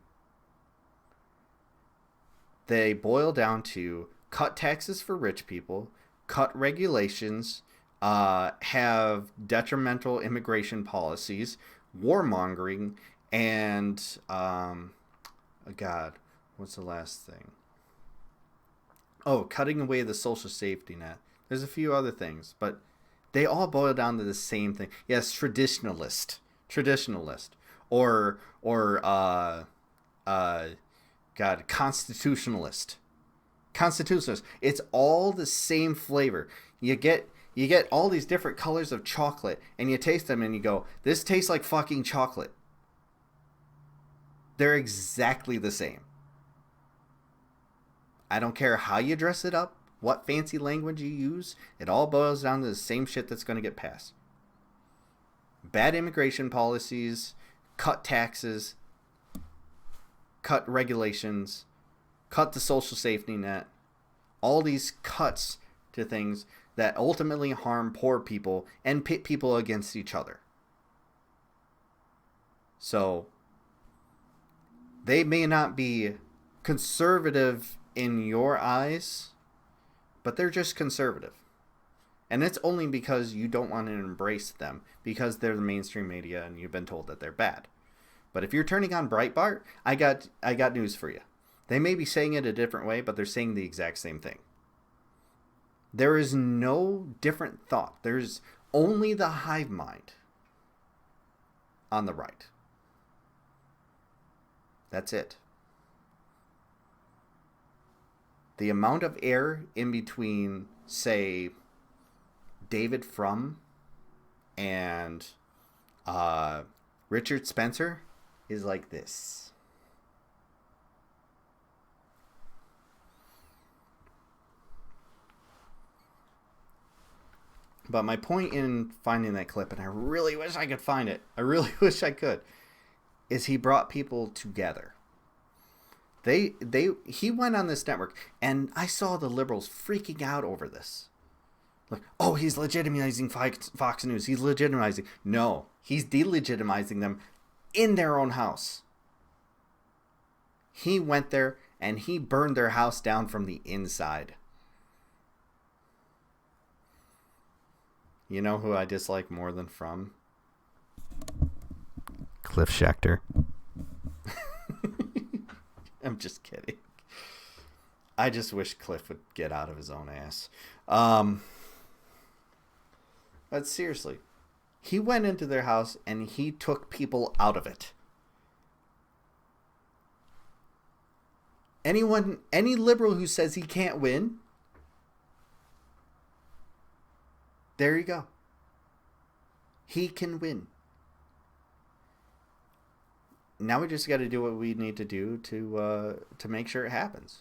They boil down to cut taxes for rich people, cut regulations, have detrimental immigration policies, warmongering, and what's the last thing? Oh, cutting away the social safety net. There's a few other things, but they all boil down to the same thing. Yes, traditionalist, or constitutionalist. It's all the same flavor. You get all these different colors of chocolate, and you taste them, and you go, "This tastes like fucking chocolate." They're exactly the same. I don't care how you dress it up, what fancy language you use, it all boils down to the same shit that's going to get passed. Bad immigration policies, cut taxes, cut regulations, cut the social safety net, all these cuts to things that ultimately harm poor people and pit people against each other. So, they may not be conservative in your eyes, but they're just conservative. And it's only because you don't want to embrace them because they're the mainstream media and you've been told that they're bad. But if you're turning on Breitbart, I got news for you. They may be saying it a different way, but they're saying the exact same thing. There is no different thought. There's only the hive mind on the right. That's it. The amount of air in between, say, David Frum and Richard Spencer is like this. But my point in finding that clip, and I really wish I could find it, I really wish I could, is he brought people together. He went on this network, and I saw the liberals freaking out over this. Like, oh, he's legitimizing Fox News. He's legitimizing. No, he's delegitimizing them in their own house. He went there, and he burned their house down from the inside. You know who I dislike more than From? Cliff Schecter. I'm just kidding. I just wish Cliff would get out of his own ass. But seriously, he went into their house and he took people out of it. Any liberal who says he can't win, there you go. He can win. Now we just got to do what we need to do to make sure it happens.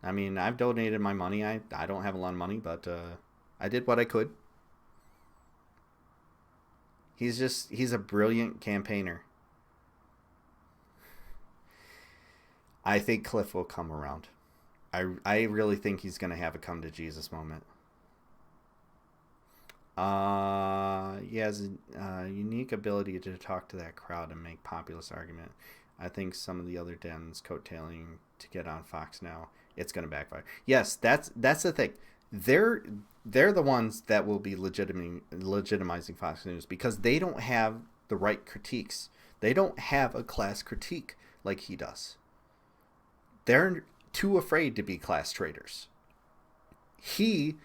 I mean, I've donated my money. I don't have a lot of money, but I did what I could. He's a brilliant campaigner. I think Cliff will come around. I really think he's going to have a come to Jesus moment. He has a unique ability to talk to that crowd and make populist argument. I think some of the other Dems coattailing to get on Fox now, it's going to backfire. Yes, that's the thing. They're the ones that will be legitimizing Fox News because they don't have the right critiques. They don't have a class critique like he does. They're too afraid to be class traitors. He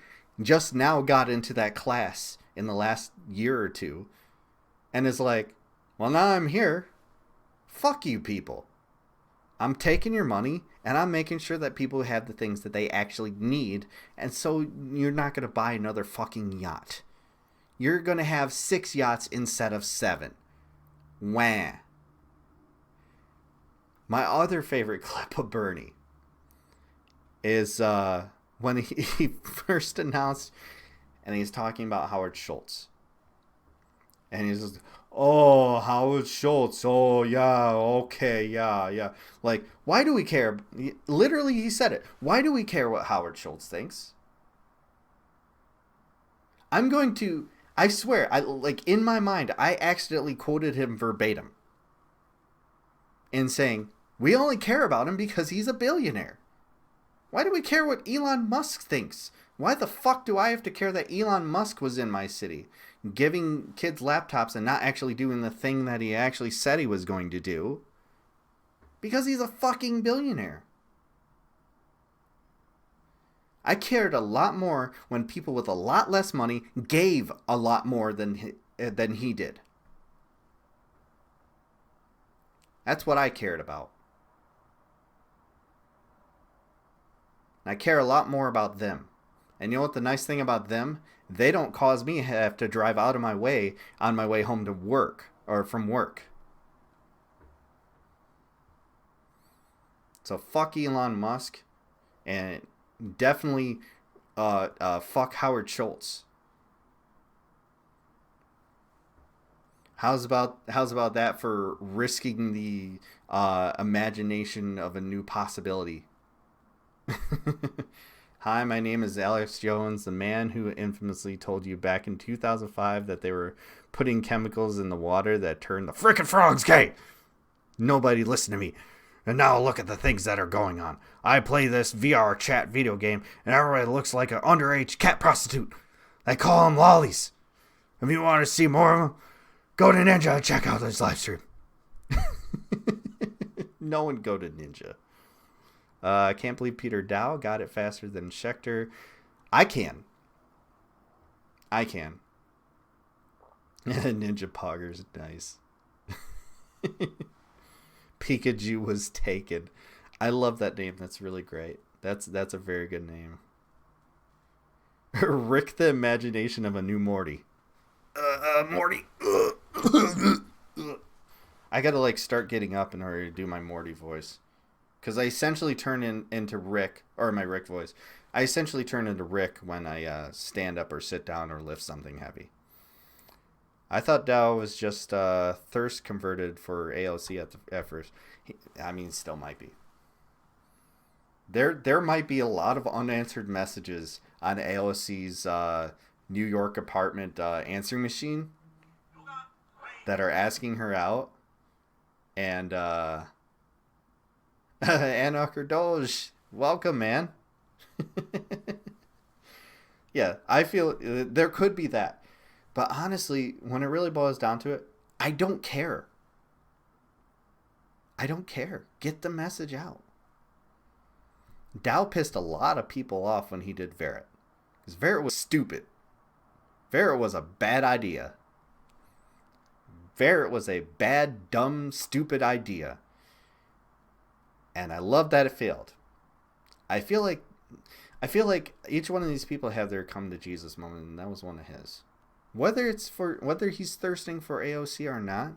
just now got into that class in the last year or two and is like, well, now I'm here. Fuck you people. I'm taking your money and I'm making sure that people have the things that they actually need. And so you're not going to buy another fucking yacht. You're going to have 6 yachts instead of 7. Wah. My other favorite clip of Bernie is when he first announced, and he's talking about Howard Schultz. And he's just, oh, Howard Schultz. Oh, yeah, okay, yeah. Like, why do we care? Literally, he said it. Why do we care what Howard Schultz thinks? I swear, in my mind, I accidentally quoted him verbatim in saying, we only care about him because he's a billionaire. Why do we care what Elon Musk thinks? Why the fuck do I have to care that Elon Musk was in my city, giving kids laptops and not actually doing the thing that he actually said he was going to do? Because he's a fucking billionaire. I cared a lot more when people with a lot less money gave a lot more than he did. That's what I cared about. I care a lot more about them. And you know what the nice thing about them? They don't cause me to have to drive out of my way on my way home to work or from work. So fuck Elon Musk and definitely fuck Howard Schultz. How's about that for risking the imagination of a new possibility? Hi, my name is Alex Jones, the man who infamously told you back in 2005 that they were putting chemicals in the water that turned the frickin' frogs gay. Nobody listened to me. And now look at the things that are going on. I play this VR chat video game, and everybody looks like an underage cat prostitute. They call them lollies. If you want to see more of them, go to Ninja and check out this live stream. No one go to Ninja. I can't believe Peter Dow got it faster than Schecter. I can. Ninja Pogger's nice. Pikachu was taken. I love that name. That's really great. That's a very good name. Rick the imagination of a new Morty. Morty. I gotta start getting up in order to do my Morty voice. Because I essentially turn into Rick, or my Rick voice. I essentially turn into Rick when I stand up or sit down or lift something heavy. I thought Dow was just thirst converted for AOC at first. Still might be. There might be a lot of unanswered messages on AOC's New York apartment answering machine that are asking her out. And Anarcher Doge, welcome, man. Yeah, I feel there could be that. But honestly, when it really boils down to it, I don't care. I don't care. Get the message out. Dow pissed a lot of people off when he did Verret. Because Verret was stupid. Verret was a bad idea. Verret was a bad, dumb, stupid idea. And I love that it failed. I feel like each one of these people have their come to Jesus moment, and that was one of his. Whether he's thirsting for AOC or not,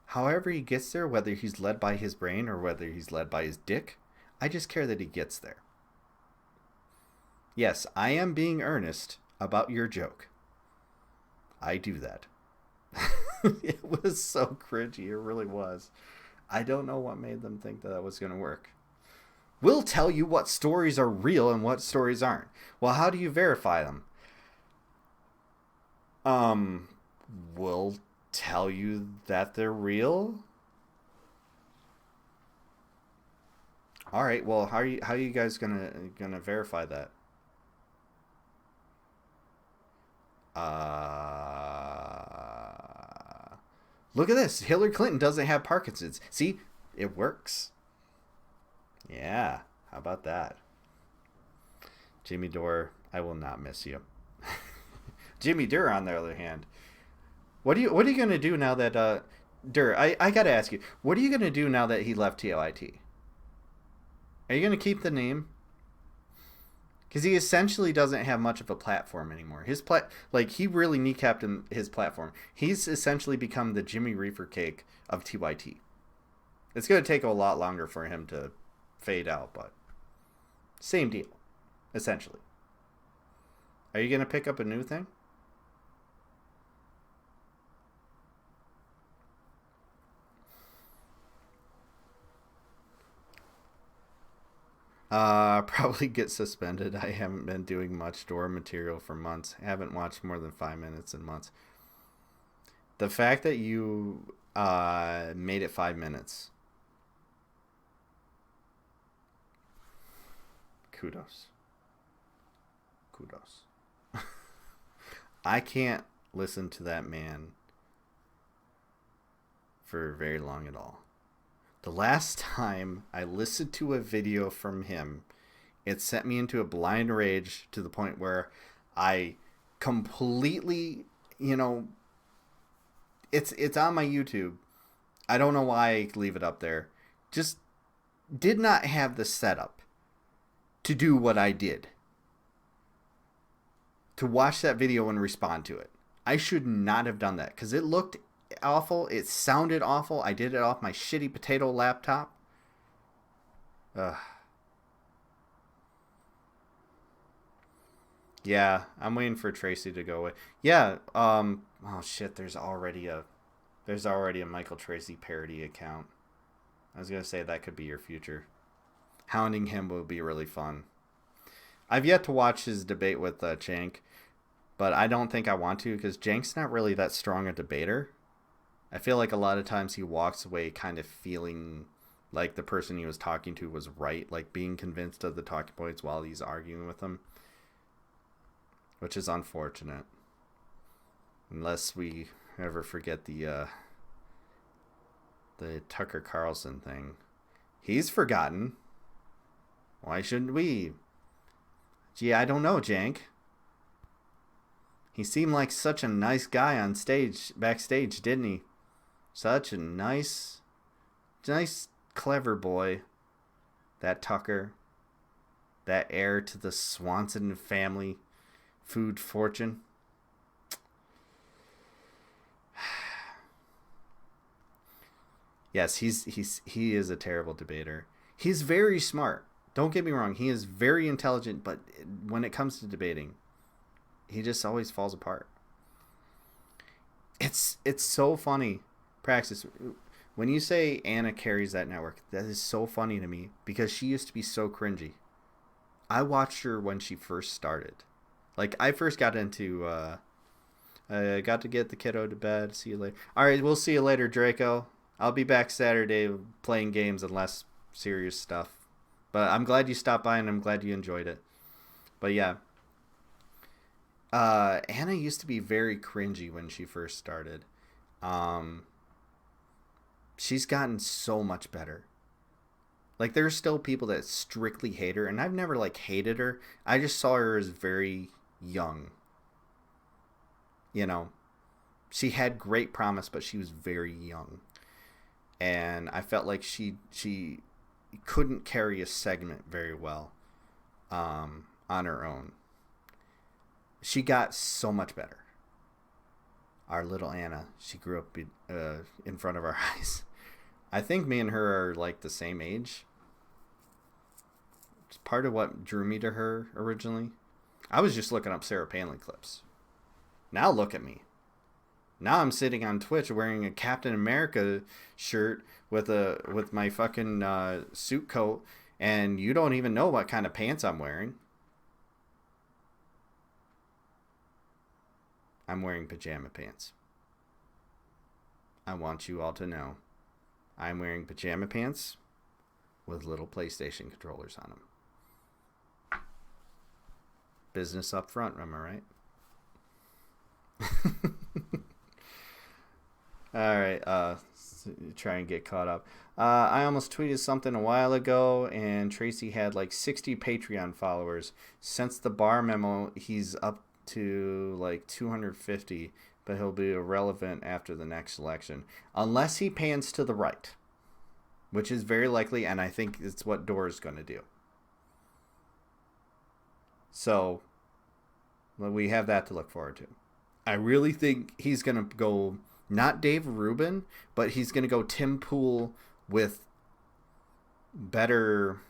however he gets there, whether he's led by his brain or whether he's led by his dick, I just care that he gets there. Yes, I am being earnest about your joke. I do that. It was so cringy. It really was. I don't know what made them think that was going to work. We'll tell you what stories are real and what stories aren't. Well, how do you verify them? We'll tell you that they're real. All right. Well, how are you guys gonna verify that? Look at this. Hillary Clinton doesn't have Parkinson's. See, it works. Yeah. How about that? Jimmy Dore, I will not miss you. Jimmy Dore, on the other hand, what are you gonna do now that Dore? I gotta ask you, what are you gonna do now that he left TOIT? Are you gonna keep the name? Because he essentially doesn't have much of a platform anymore. He really kneecapped his platform. He's essentially become the Jimmy Reefer Cake of TYT. It's gonna take a lot longer for him to fade out, but same deal, essentially. Are you gonna pick up a new thing? Probably get suspended. I haven't been doing much Dora material for months. I haven't watched more than 5 minutes in months. The fact that you made it 5 minutes. Kudos. I can't listen to that man for very long at all. The last time I listened to a video from him, it sent me into a blind rage to the point where I completely, it's on my YouTube. I don't know why I leave it up there. Just did not have the setup to do what I did. To watch that video and respond to it. I should not have done that because it looked awful. It sounded awful. I did it off my shitty potato laptop. Yeah, I'm waiting for Tracy to go away. Yeah, oh shit, there's already a Michael Tracy parody account. I was gonna say that could be your future. Hounding him will be really fun. I've yet to watch his debate with Jank, but I don't think I want to because Jank's not really that strong a debater. I feel like a lot of times he walks away kind of feeling like the person he was talking to was right, like being convinced of the talking points while he's arguing with them, which is unfortunate. Unless we ever forget the Tucker Carlson thing. He's forgotten. Why shouldn't we? Gee, I don't know, Jank. He seemed like such a nice guy on backstage, didn't he? Such a nice, clever boy. That Tucker. That heir to the Swanson family food fortune. Yes, he is a terrible debater. He's very smart, Don't get me wrong. He is very intelligent, but when it comes to debating, he just always falls apart. It's so funny. Praxis, when you say Anna carries that network, that is so funny to me because she used to be so cringy. I watched her when she first started. Like, I first got into, I got to get the kiddo to bed. See you later. All right, we'll see you later, Draco. I'll be back Saturday playing games and less serious stuff. But I'm glad you stopped by and I'm glad you enjoyed it. But yeah. Anna used to be very cringy when she first started. She's gotten so much better. Like, there's still people that strictly hate her, and I've never, like, hated her. I just saw her as very young. You know, she had great promise, but she was very young. And I felt like she couldn't carry a segment very well on her own. She got so much better. Our little Anna, she grew up in front of our eyes. I think me and her are like the same age. It's part of what drew me to her originally. I was just looking up Sarah Palin clips. Now look at me. Now I'm sitting on Twitch wearing a Captain America shirt with my fucking suit coat, and you don't even know what kind of pants I'm wearing. I'm wearing pajama pants. I want you all to know. I'm wearing pajama pants with little PlayStation controllers on them. Business up front, am I right? All right, try and get caught up. I almost tweeted something a while ago, and Tracy had like 60 Patreon followers. Since the Barr memo, he's up to like 250, but he'll be irrelevant after the next election. Unless he pans to the right, which is very likely, and I think it's what Dora's going to do. So, we have that to look forward to. I really think he's going to go, not Dave Rubin, but he's going to go Tim Pool with better,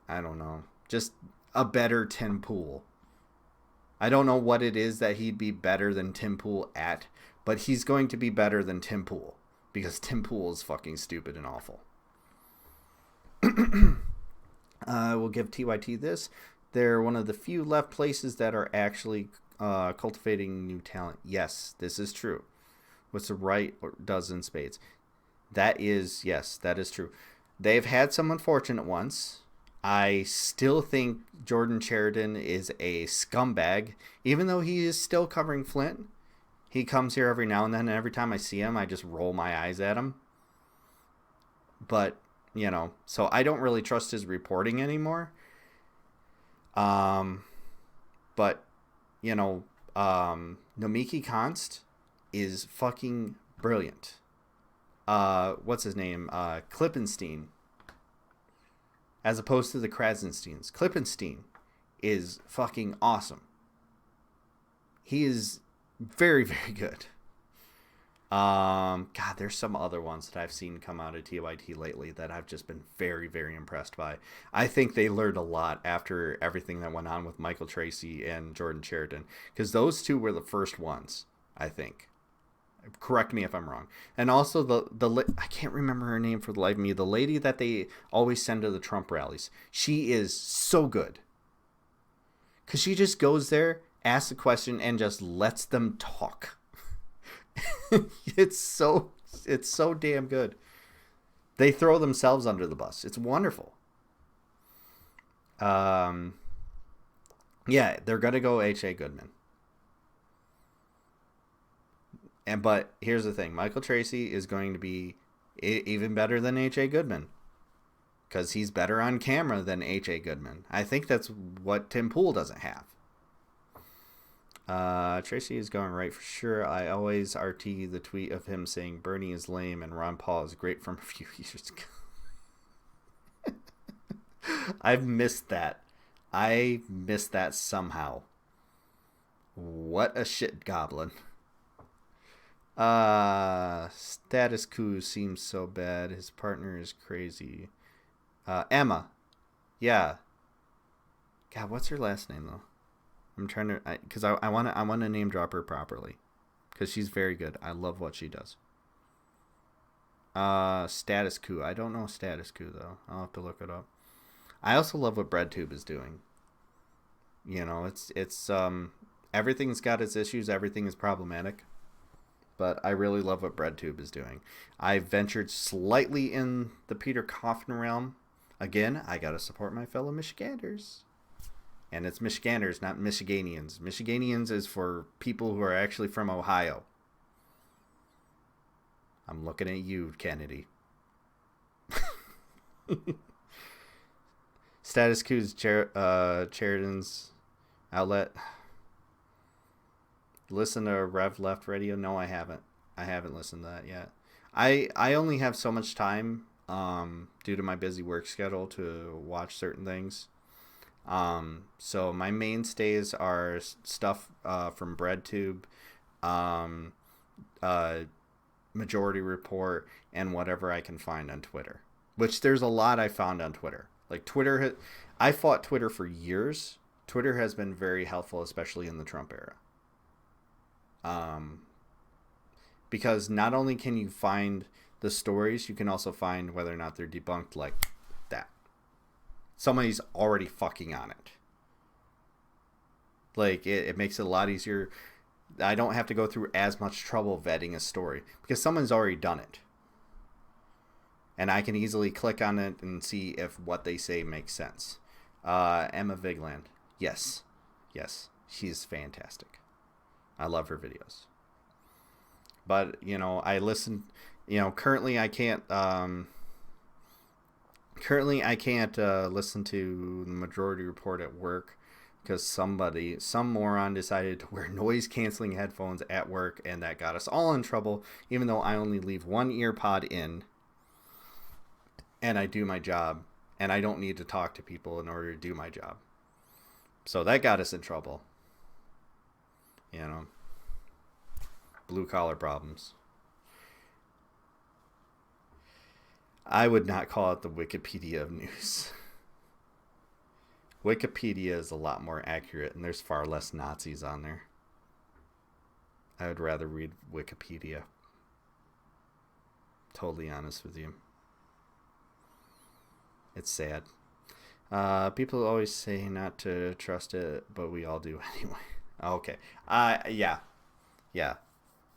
I don't know, just a better Tim Pool. I don't know what it is that he'd be better than Tim Pool at, but he's going to be better than Tim Pool because Tim Pool is fucking stupid and awful. We'll give TYT this. They're one of the few left places that are actually cultivating new talent. Yes, this is true. What's the right does in spades. Yes, that is true. They've had some unfortunate ones. I still think Jordan Sheridan is a scumbag, even though he is still covering Flint. He comes here every now and then, and every time I see him, I just roll my eyes at him. But, you know, so I don't really trust his reporting anymore. But, you know, Nomiki Konst is fucking brilliant. What's his name? Klippenstein. As opposed to the Krasensteins. Klippenstein is fucking awesome. He is very, very good. God, there's some other ones that I've seen come out of TYT lately that I've just been very, very impressed by. I think they learned a lot after everything that went on with Michael Tracy and Jordan Sheridan, because those two were the first ones, I think. Correct me if I'm wrong. And also the I can't remember her name for the life of me. The lady that they always send to the Trump rallies. She is so good. Because she just goes there, asks a question, and just lets them talk. It's so damn good. They throw themselves under the bus. It's wonderful. Yeah, they're gonna go H.A. Goodman. But here's the thing: Michael Tracy is going to be even better than H.A. Goodman because he's better on camera than H.A. Goodman. I think that's what Tim Pool doesn't have. Tracy is going right for sure. I always RT the tweet of him saying Bernie is lame and Ron Paul is great from a few years ago. I've missed that. I missed that somehow. What a shit goblin. Status quo seems so bad. His partner is crazy. Emma. Yeah. God, what's her last name though? I'm trying to, because I want to name drop her properly, because she's very good. I love what she does. Status quo. I don't know status quo though. I'll have to look it up. I also love what BreadTube is doing. You know, it's everything's got its issues. Everything is problematic. But I really love what BreadTube is doing. I ventured slightly in the Peter Coffin realm. Again, I gotta support my fellow Michiganders. And it's Michiganders, not Michiganians. Michiganians is for people who are actually from Ohio. I'm looking at you, Kennedy. Status Quo's Sheridan's outlet. Listen to Rev Left Radio? No, I haven't. I haven't listened to that yet. I only have so much time due to my busy work schedule to watch certain things. So my mainstays are stuff from BreadTube, Majority Report, and whatever I can find on Twitter. Which there's a lot I found on Twitter. Like Twitter, I fought Twitter for years. Twitter has been very helpful, especially in the Trump era. Because not only can you find the stories, you can also find whether or not they're debunked like that. Somebody's already fucking on it. Like, it makes it a lot easier. I don't have to go through as much trouble vetting a story because someone's already done it. And I can easily click on it and see if what they say makes sense. Emma Vigland. Yes. Yes. She's fantastic. I love her videos. But, you know, I listen, you know, currently I can't listen to the Majority Report at work because some moron decided to wear noise canceling headphones at work, and that got us all in trouble, even though I only leave one ear pod in and I do my job, and I don't need to talk to people in order to do my job. So that got us in trouble. You know, blue collar problems. I would not call it the Wikipedia of news. Wikipedia is a lot more accurate, and there's far less Nazis on there. I would rather read Wikipedia. Totally honest with you. It's sad. People always say not to trust it, but we all do anyway. Okay. Yeah. Well,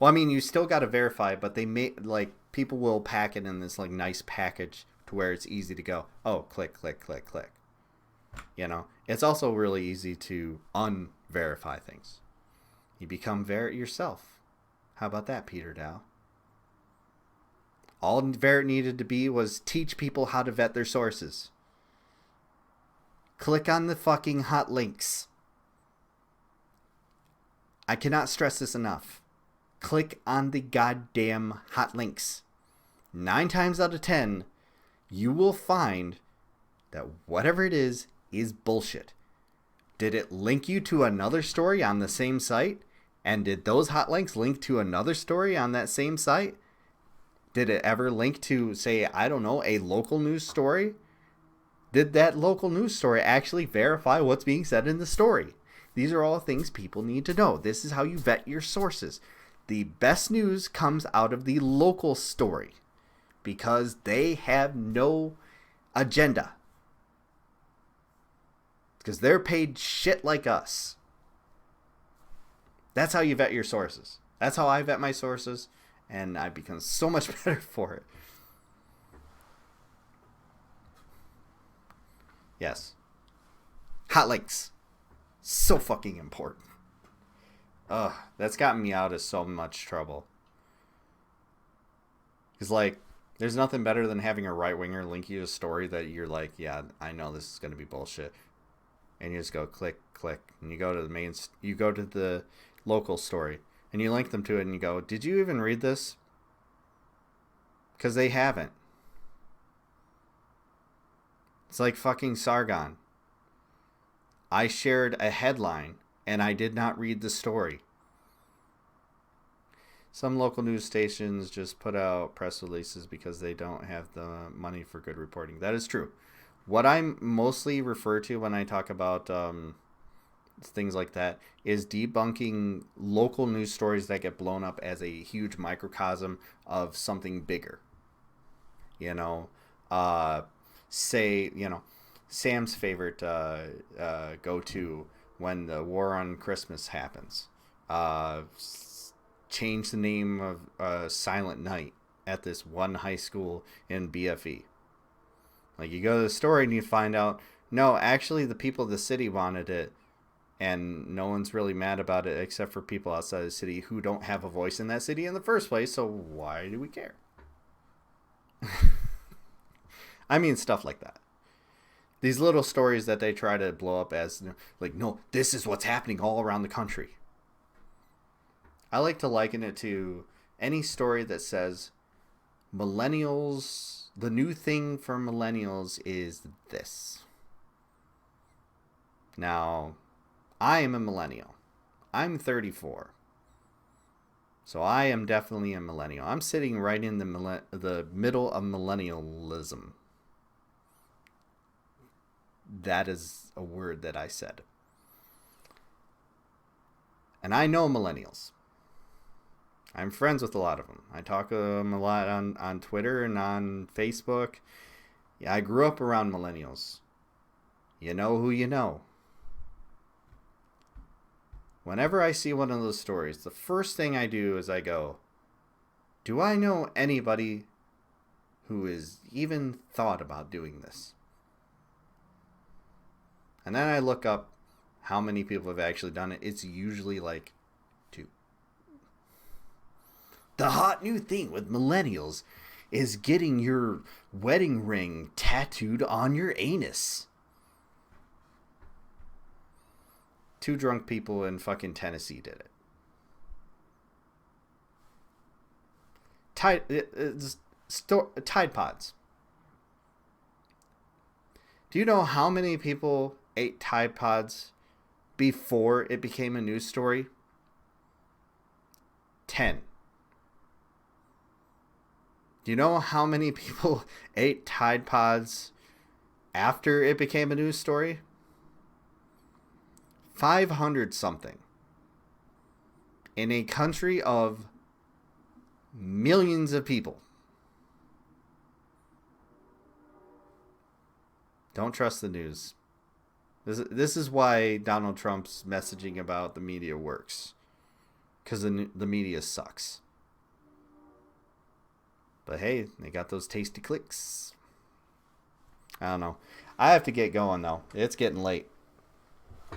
I mean, you still got to verify, but they like people will pack it in this like nice package to where it's easy to go. Oh, click. You know, it's also really easy to unverify things. You become Verrit yourself. How about that, Peter Dow? All Verrit needed to be was teach people how to vet their sources. Click on the fucking hot links. I cannot stress this enough. Click on the goddamn hot links. 9 times out of 10, you will find that whatever it is bullshit. Did it link you to another story on the same site? And did those hot links link to another story on that same site? Did it ever link to, say, I don't know, a local news story? Did that local news story actually verify what's being said in the story? These are all things people need to know. This is how you vet your sources. The best news comes out of the local story because they have no agenda. Because they're paid shit like us. That's how you vet your sources. That's how I vet my sources, and I've become so much better for it. Yes. Hot links. So fucking important. That's gotten me out of so much trouble. Because, like, there's nothing better than having a right-winger link you to a story that you're like, yeah, I know this is going to be bullshit. And you just go click, and you go to the local story, and you link them to it, and you go, did you even read this? Because they haven't. It's like fucking Sargon. I shared a headline, and I did not read the story. some local news stations just put out press releases because they don't have the money for good reporting. That is true. What I mostly refer to when I talk about things like that is debunking local news stories that get blown up as a huge microcosm of something bigger. Sam's favorite go-to when the war on Christmas happens. Change the name of Silent Night at this one high school in BFE. Like, you go to the story and you find out, no, actually the people of the city wanted it, and no one's really mad about it except for people outside the city who don't have a voice in that city in the first place, so why do we care? I mean, stuff like that. These little stories that they try to blow up as, like, no, this is what's happening all around the country. I like to liken it to any story that says millennials, the new thing for millennials is this. Now, I am a millennial. I'm 34. So I am definitely a millennial. I'm sitting right in the middle of millennialism. That is a word that I said. And I know millennials. I'm friends with a lot of them. I talk to them a lot on Twitter and on Facebook. Yeah, I grew up around millennials. You know who you know. Whenever I see one of those stories, the first thing I do is I go, do I know anybody who has even thought about doing this? And then I look up how many people have actually done it. It's usually like 2. The hot new thing with millennials is getting your wedding ring tattooed on your anus. 2 drunk people in fucking Tennessee did it. Tide Pods. Do you know how many people ate Tide Pods before it became a news story? 10. Do you know how many people ate Tide Pods after it became a news story? 500 something. In a country of millions of people. Don't trust the news. This is why Donald Trump's messaging about the media works. Because the media sucks. But hey, they got those tasty clicks. I don't know. I have to get going, though. It's getting late.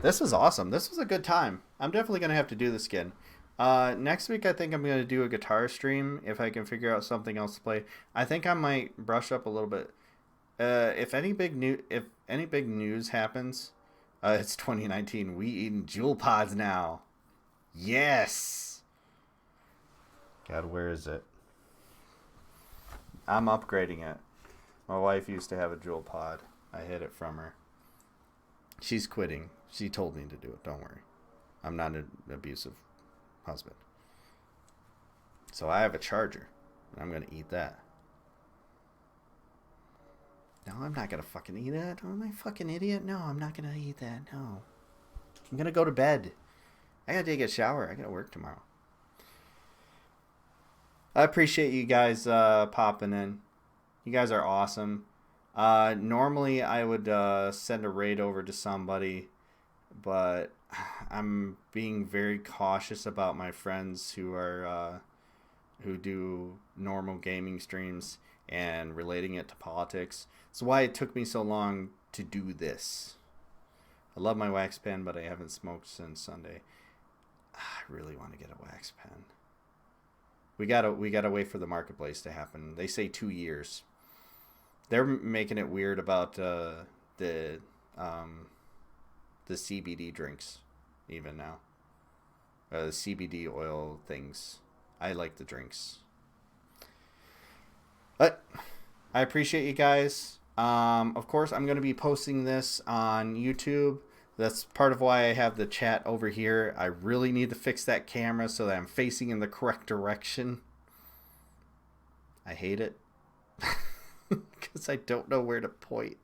This was awesome. This was a good time. I'm definitely going to have to do this again. Next week, I think I'm going to do a guitar stream if I can figure out something else to play. I think I might brush up a little bit. If any big news happens, it's 2019. We eating Jewel Pods now. Yes. God, where is it? I'm upgrading it. My wife used to have a Jewel Pod. I hid it from her. She's quitting. She told me to do it. Don't worry. I'm not an abusive husband. So I have a charger. And I'm going to eat that. No, I'm not going to fucking eat that. Am I a fucking idiot? No, I'm not going to eat that. No. I'm going to go to bed. I got to take a shower. I got to work tomorrow. I appreciate you guys popping in. You guys are awesome. Normally I would send a raid over to somebody, but I'm being very cautious about my friends who are who do normal gaming streams and relating it to politics. That's why it took me so long to do this. I love my wax pen, but I haven't smoked since Sunday. I really want to get a wax pen. We gotta wait for the marketplace to happen. They say 2 years. They're making it weird about the CBD drinks, even now. The CBD oil things. I like the drinks. But I appreciate you guys. Of course, I'm going to be posting this on YouTube. That's part of why I have the chat over here. I really need to fix that camera so that I'm facing in the correct direction. I hate it. Because I don't know where to point.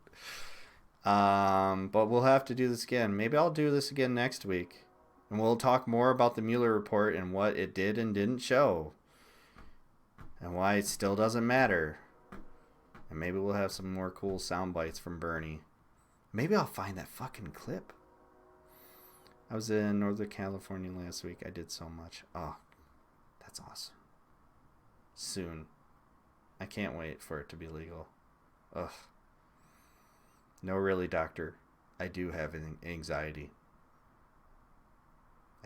But we'll have to do this again. Maybe I'll do this again next week. And we'll talk more about the Mueller report and what it did and didn't show. And why it still doesn't matter. And maybe we'll have some more cool sound bites from Bernie. Maybe I'll find that fucking clip. I was in Northern California last week. I did so much. Oh, that's awesome. Soon. I can't wait for it to be legal. Ugh. No, really, doctor. I do have anxiety.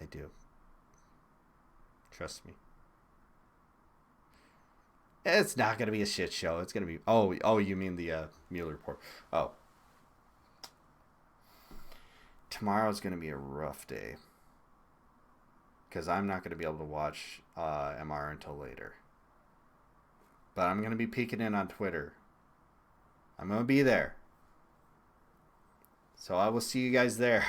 I do. Trust me. It's not going to be a shit show. It's going to be... Oh, you mean the Mueller report. Oh. Tomorrow's going to be a rough day. Because I'm not going to be able to watch MR until later. But I'm going to be peeking in on Twitter. I'm going to be there. So I will see you guys there.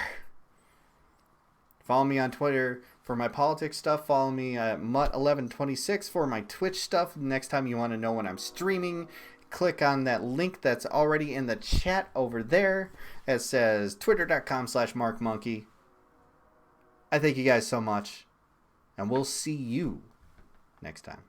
Follow me on Twitter for my politics stuff. Follow me at Mutt1126 for my Twitch stuff. Next time you want to know when I'm streaming, click on that link that's already in the chat over there. It says twitter.com/MarkMonkey. I thank you guys so much. And we'll see you next time.